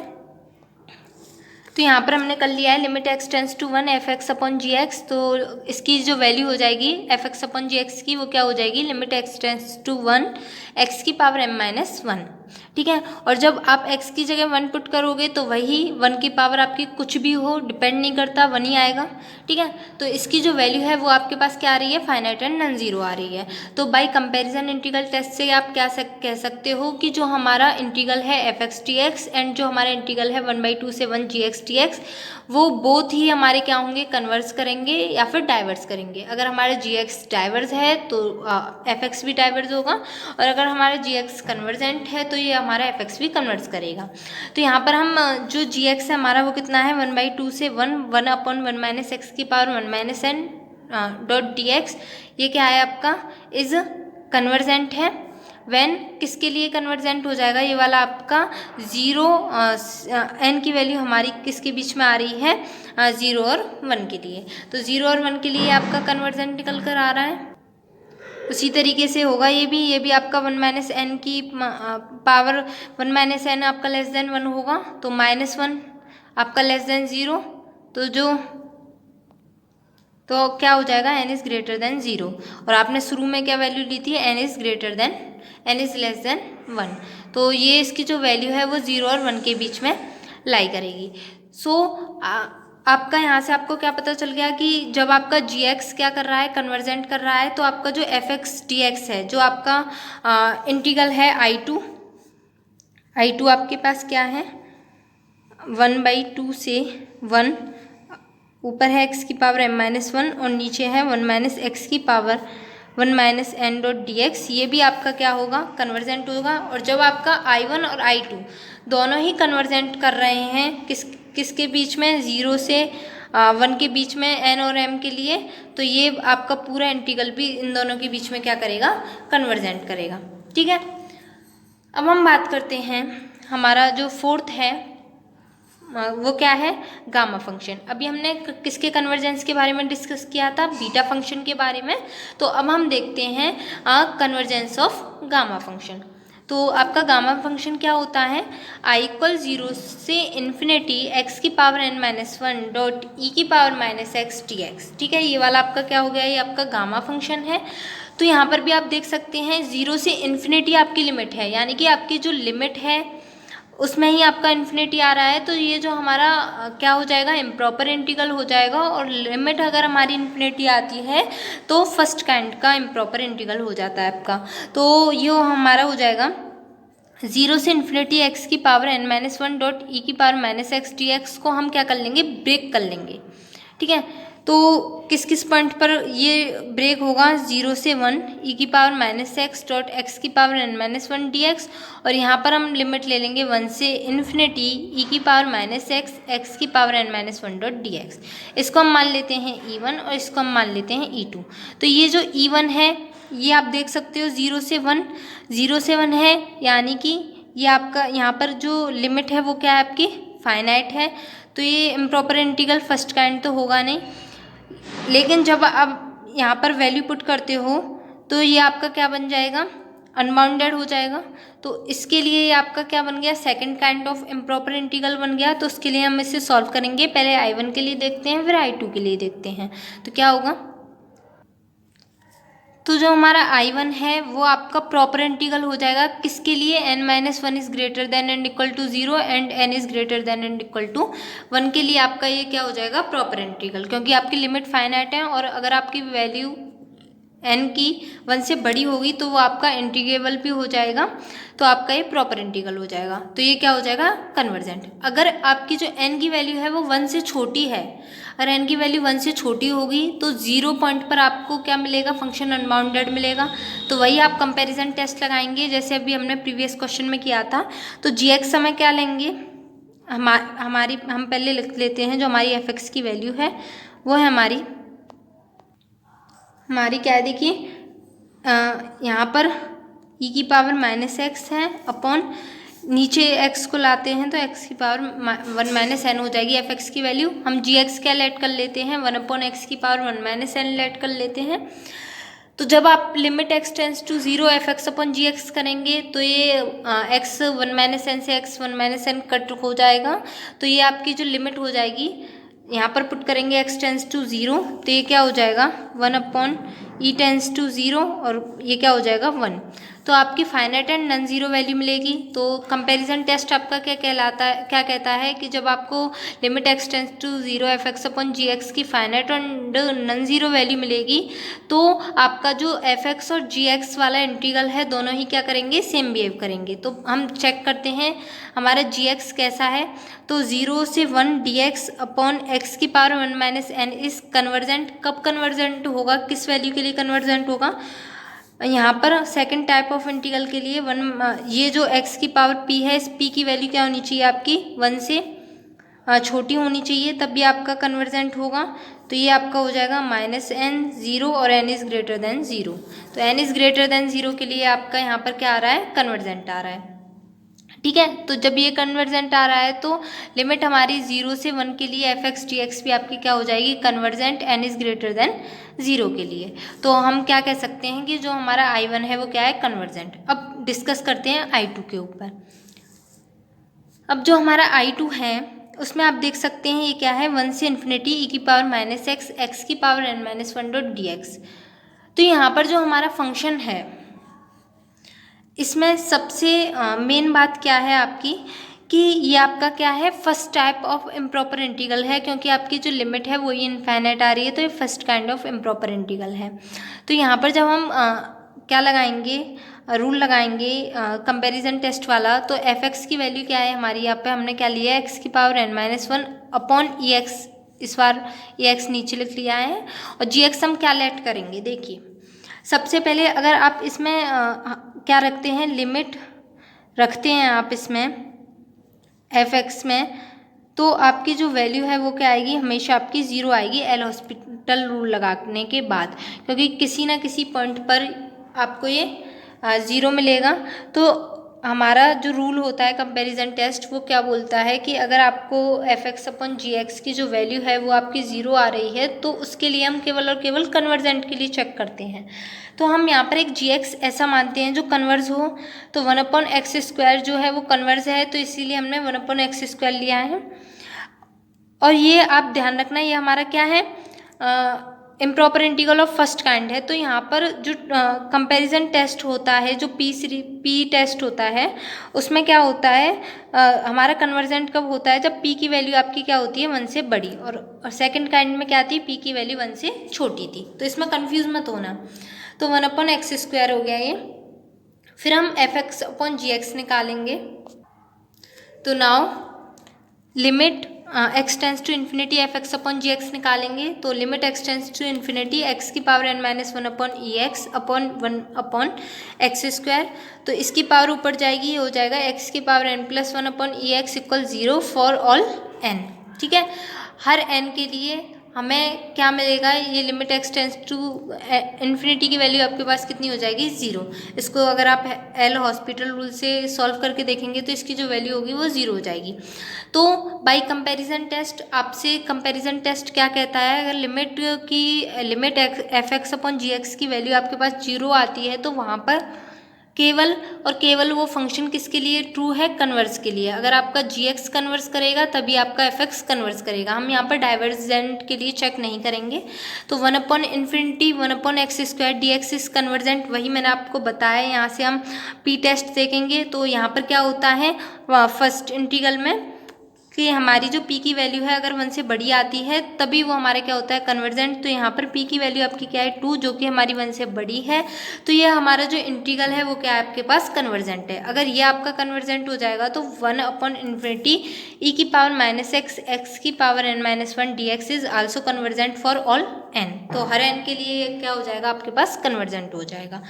तो यहाँ पर हमने कर लिया है limit x tends to 1 F x upon ji X. तो इसकी जो वैल्यू हो जाएगी एफ एक्स अपॉन जी एक्स की वो क्या हो जाएगी limit x tends to 1 X की पावर m माइनस 1। ठीक है, और जब आप x की जगह 1 पुट करोगे तो वही 1 की पावर आपकी कुछ भी हो डिपेंड नहीं करता 1 ही आएगा। ठीक है, तो इसकी जो वैल्यू है वो आपके पास क्या आ रही है फाइनाइट एंड नॉन जीरो आ रही है। तो बाय कंपैरिजन इंटीग्रल टेस्ट से आप क्या कह सकते हो कि जो हमारा इंटीग्रल है F x T x and जो हमारा इंटीग्रल है 1/2 से 1 जी एक्स टी एक्स वो बोथ ही हमारे क्या होंगे कन्वर्स करेंगे या फिर डाइवर्स करेंगे। अगर हमारा जी एक्स डाइवर्स है तो एफ एक्स भी डाइवर्स होगा, और अगर हमारा जी एक्स कन्वर्जेंट है तो ये हमारा एफ एक्स भी कन्वर्स करेगा। तो यहाँ पर हम जो जी एक्स है हमारा वो कितना है 1/2 से 1 1/1 माइनस एक्स की power 1 minus N dot D X, ये क्या है आपका इज कन्वर्जेंट है। व्हेन किसके लिए कन्वर्जेंट हो जाएगा, ये वाला आपका 0 n की वैल्यू हमारी किसके बीच में आ रही है 0 और 1 के लिए। तो 0 और 1 के लिए आपका कन्वर्जेंट निकल कर आ रहा है। उसी तरीके से होगा ये भी आपका 1 माइनस एन की पावर 1 माइनस एन आपका लेस देन 1 होगा, तो -1 आपका लेस देन 0। तो जो तो क्या हो जाएगा, n इज़ ग्रेटर देन 0। और आपने शुरू में क्या वैल्यू ली थी, n इज़ लेस देन 1। तो ये इसकी जो वैल्यू है वो 0 और 1 के बीच में लाई करेगी। सो आपका यहाँ से आपको क्या पता चल गया कि जब आपका gx क्या कर रहा है, कन्वर्जेंट कर रहा है, तो आपका जो fx dx है, जो आपका इंटीग्रल है I2 आपके पास क्या है 1/2 से 1, ऊपर है x की पावर m-1 और नीचे है 1 - x की पावर 1 - n डॉट dx। ये भी आपका क्या होगा, कन्वर्जेंट होगा। और जब आपका I1 और I2 दोनों ही कन्वर्जेंट कर रहे हैं किसके बीच में, 0 से 1 के बीच में, n और m के लिए, तो ये आपका पूरा इंटीग्रल भी इन दोनों के बीच में क्या करेगा, कन्वर्जेंट करेगा। ठीक है, अब हम बात करते हैं हमारा जो फोर्थ है वो क्या है, गामा फंक्शन। अभी हमने किसके कन्वर्जेंस के बारे में डिस्कस किया था, बीटा फंक्शन के बारे में। तो अब हम देखते हैं कन्वर्जेंस ऑफ गामा फंक्शन। तो आपका गामा फंक्शन क्या होता है, i = 0 से इन्फिनिटी x की पावर n-1 डॉट e की पावर -x dx। ठीक है, ये वाला आपका क्या हो गया, ये आपका गामा फंक्शन है। तो यहाँ पर भी आप देख सकते हैं 0 से इन्फिनिटी आपकी लिमिट है, यानी कि आपकी जो लिमिट है उसमें ही आपका इन्फिनिटी आ रहा है। तो ये जो हमारा क्या हो जाएगा, इम्प्रॉपर इंटीग्रल हो जाएगा। और लिमिट अगर हमारी इन्फिनिटी आती है तो फर्स्ट काइंड का इम्प्रॉपर इंटीग्रल हो जाता है आपका। तो ये हमारा हो जाएगा 0 से इन्फिनिटी x की पावर n-1 डॉट e की पावर -x dx को हम क्या कर लेंगे, ब्रेक कर लेंगे। ठीक है, तो किस किस पॉइंट पर ये ब्रेक होगा, 0 से 1 e की पावर -x डॉट x की पावर n-1 dx। और यहाँ पर हम लिमिट ले लेंगे 1 से इन्फिनिटी e की पावर -x की पावर n-1 डॉट dx। इसको हम मान लेते हैं E1 और इसको हम मान लेते हैं E2। तो ये जो E1 है ये आप देख सकते हो 0 से 1 है, यानी कि ये आपका यहाँ पर जो लिमिट है वो क्या है, आपकी फाइनाइट है। तो ये इम्प्रॉपर इंटीग्रल फर्स्ट काइंड तो होगा नहीं, लेकिन जब आप यहाँ पर वैल्यू पुट करते हो तो ये आपका क्या बन जाएगा, अनबाउंडेड हो जाएगा। तो इसके लिए ये आपका क्या बन गया, second kind of improper integral बन गया। तो उसके लिए हम इसे सॉल्व करेंगे, पहले I1 के लिए देखते हैं, फिर I2 के लिए देखते हैं। तो क्या होगा, तो जो हमारा I1 है वो आपका प्रॉपर इंटीग्रल हो जाएगा किसके लिए, n-1 is greater than and equal to 0 and n is greater than and equal to 1 के लिए आपका ये क्या हो जाएगा, प्रॉपर इंटीग्रल। क्योंकि आपकी लिमिट फाइनाइट है और अगर आपकी वैल्यू n की 1 से बड़ी होगी तो वो आपका इंटीग्रेबल भी हो जाएगा, तो आपका ये प्रॉपर इंटीग्रल हो जाएगा। तो ये क्या हो जाएगा, कन्वर्जेंट। अगर आपकी जो n की वैल्यू है वो 1 से छोटी है, अगर n की वैल्यू 1 से छोटी होगी तो 0 पॉइंट पर आपको क्या मिलेगा, फंक्शन अनबाउंडेड मिलेगा। तो वही आप कंपैरिजन टेस्ट लगाएंगे जैसे अभी हमने प्रीवियस क्वेश्चन में किया था। तो gx समय क्या लेंगे, हम पहले लिख लेते हैं जो हमारी fx की वैल्यू है वो है हमारी क्या है, देखिए यहाँ पर e की पावर -x है अपॉन नीचे x को लाते हैं तो x की पावर 1 - n हो जाएगी fx की वैल्यू। हम gx क्या लेट कर लेते हैं, 1/x की पावर 1 - n लेट कर लेते हैं। तो जब आप limit x tends to 0 fx/gx करेंगे तो ये x 1 - n से x 1 - n कट हो जाएगा। तो ये आपकी जो लिमिट हो जाएगी, यहाँ पर पुट करेंगे x टेंस टू 0 तो ये क्या हो जाएगा 1/e टेंस टू 0 और ये क्या हो जाएगा 1। तो आपकी finite and non zero value मिलेगी। तो कंपैरिजन टेस्ट आपका क्या कहता है कि जब आपको limit x tends to 0 fx/gx की finite and non zero value मिलेगी तो आपका जो fx और gx वाला इंटीग्रल है दोनों ही क्या करेंगे, सेम बिहेव करेंगे। तो हम चेक करते हैं हमारा gx कैसा है। तो 0 से 1 dx अपॉन x की पावर 1 - n इस कन्वर्जेंट, कब कन्वर्जेंट होगा, किस वैल्यू के लिए कन्वर्जेंट होगा, यहाँ पर सेकंड टाइप ऑफ इंटीग्रल के लिए ये जो x की पावर p है, इस p की वैल्यू क्या होनी चाहिए आपकी 1 से छोटी होनी चाहिए, तब भी आपका कन्वर्जेंट होगा। तो ये आपका हो जाएगा -n 0 और n इज़ ग्रेटर देन 0। तो n इज़ ग्रेटर देन 0 के लिए आपका यहाँ पर क्या आ रहा है, कन्वर्जेंट आ रहा है। ठीक है, तो जब ये कन्वर्जेंट आ रहा है तो लिमिट हमारी 0 से 1 के लिए fx/dx भी आपकी क्या हो जाएगी, convergent n is greater than 0 के लिए। तो हम क्या कह सकते हैं कि जो हमारा I1 है वो क्या है, कन्वर्जेंट। अब डिस्कस करते हैं I2 के ऊपर। अब जो हमारा I2 है उसमें आप देख सकते हैं ये क्या है, 1 से इन्फिनिटी e की पावर माइनस एक्स, एक्स की power n minus one dot D x. तो यहाँ पर जो हमारा फंक्शन है इसमें सबसे मेन बात क्या है आपकी कि ये आपका क्या है, first type of improper integral है, क्योंकि आपकी जो लिमिट है वो ये इनफाइनाइट आ रही है, तो ये first kind of improper integral है। तो यहाँ पर जब हम क्या लगाएंगे, रूल लगाएंगे कंपैरिजन टेस्ट वाला, तो एफ एक्स की वैल्यू क्या है हमारी, यहाँ पे हमने क्या लिया है, एक्स की power n minus one upon e x, इस बार ई एक्स नीचे लिख लिया है, और जी एक्स हम क्या लेट करेंगे। देखिए सबसे पहले अगर आप इसमें क्या रखते हैं, लिमिट रखते हैं आप इसमें एफ एक्स में, तो आपकी जो वैल्यू है वो क्या आएगी, हमेशा आपकी ज़ीरो आएगी एल हॉस्पिटल रूल लगाने के बाद, क्योंकि किसी ना किसी पॉइंट पर आपको ये ज़ीरो मिलेगा। तो हमारा जो रूल होता है कंपैरिजन टेस्ट वो क्या बोलता है कि अगर आपको एफ एक्स अपन जी एक्स की जो वैल्यू है वो आपकी ज़ीरो आ रही है, तो उसके लिए हम केवल और केवल कन्वर्जेंट के लिए चेक करते हैं। तो हम यहाँ पर एक जी एक्स ऐसा मानते हैं जो कन्वर्ज हो, तो 1/x² जो है वो कन्वर्ज है, तो इसीलिए हमने 1/x² लिया है। और ये आप ध्यान रखना, ये हमारा क्या है, improper integral of first kind है। तो यहाँ पर जो कंपैरिजन टेस्ट होता है, जो पी टेस्ट होता है, उसमें क्या होता है, हमारा कन्वर्जेंट कब होता है, जब पी की वैल्यू आपकी क्या होती है, 1 से बड़ी, और सेकंड काइंड में क्या थी, पी की वैल्यू 1 से छोटी थी। तो इसमें कन्फ्यूज मत होना। तो 1/x² हो गया ये। फिर हम एफ एक्स अपॉन जी एक्स निकालेंगे। तो now limit x tends to infinity f x upon ji x निकालेंगे। तो limit x tends to infinity x की power n minus one upon e x upon 1/x²। तो इसकी पावर ऊपर जाएगी, ये हो जाएगा एक्स की power n plus one upon e x equal 0 for all n। ठीक है, हर n के लिए हमें क्या मिलेगा, ये limit x tends to infinity की वैल्यू आपके पास कितनी हो जाएगी, 0। इसको अगर आप एल हॉस्पिटल रूल से सॉल्व करके देखेंगे तो इसकी जो वैल्यू होगी वो 0 हो जाएगी। तो बाय कंपैरिजन टेस्ट आपसे कंपैरिजन टेस्ट क्या कहता है, अगर लिमिट एफ एक्स अपॉन जी एक्स की वैल्यू आपके पास 0 आती है, तो वहाँ पर केवल और केवल वो फंक्शन किसके लिए ट्रू है, कन्वर्स के लिए। अगर आपका जी एक्स कन्वर्स करेगा तभी आपका एफ एक्स कन्वर्स करेगा। हम यहाँ पर डाइवर्जेंट के लिए चेक नहीं करेंगे। तो 1/∞ 1/x² D x is convergent, वही मैंने आपको बताया। यहाँ से हम पी टेस्ट देखेंगे। तो यहाँ पर क्या होता है फर्स्ट इंटीग्रल में कि हमारी जो p की वैल्यू है अगर 1 से बड़ी आती है तभी वो हमारा क्या होता है, कन्वर्जेंट। तो यहाँ पर p की वैल्यू आपकी क्या है, 2, जो कि हमारी 1 से बड़ी है। तो ये हमारा जो इंटीग्रल है वो क्या है, आपके पास कन्वर्जेंट है। अगर ये आपका कन्वर्जेंट हो जाएगा तो 1/∞ e की पावर माइनस एक्स, एक्स की power n minus one D x is also convergent for all n। तो हर n के लिए क्या हो जाएगा, आपके पास कन्वर्जेंट हो जाएगा।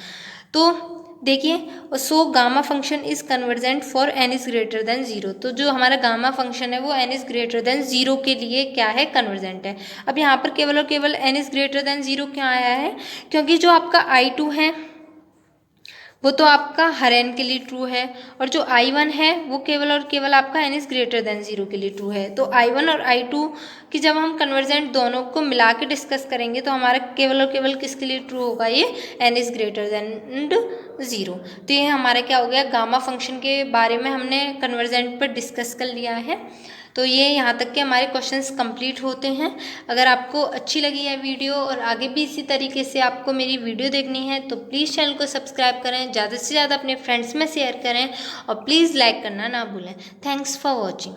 तो देखिए, so gamma function is convergent for n is greater than 0। तो जो हमारा गामा फंक्शन है वो n इज ग्रेटर देन 0 के लिए क्या है, कन्वर्जेंट है। अब यहाँ पर केवल और केवल n इज ग्रेटर देन 0 क्या आया है, क्योंकि जो आपका I2 है वो तो आपका हर n के लिए ट्रू है, और जो I1 है वो केवल और केवल आपका n इज ग्रेटर देन 0 के लिए ट्रू है। तो I1 और I2 की जब हम कन्वर्जेंट दोनों को मिला के डिस्कस करेंगे तो हमारा केवल और केवल किसके लिए ट्रू होगा, ये n इज ग्रेटर देन 0। तो ये हमारा क्या हो गया, गामा फंक्शन के बारे में हमने कन्वर्जेंट पर डिस्कस कर लिया है। तो ये यहाँ तक के हमारे क्वेश्चंस कंप्लीट होते हैं। अगर आपको अच्छी लगी है वीडियो और आगे भी इसी तरीके से आपको मेरी वीडियो देखनी है तो प्लीज़ चैनल को सब्सक्राइब करें, ज़्यादा से ज़्यादा अपने फ्रेंड्स में शेयर करें, और प्लीज़ लाइक करना ना भूलें। Thanks for watching.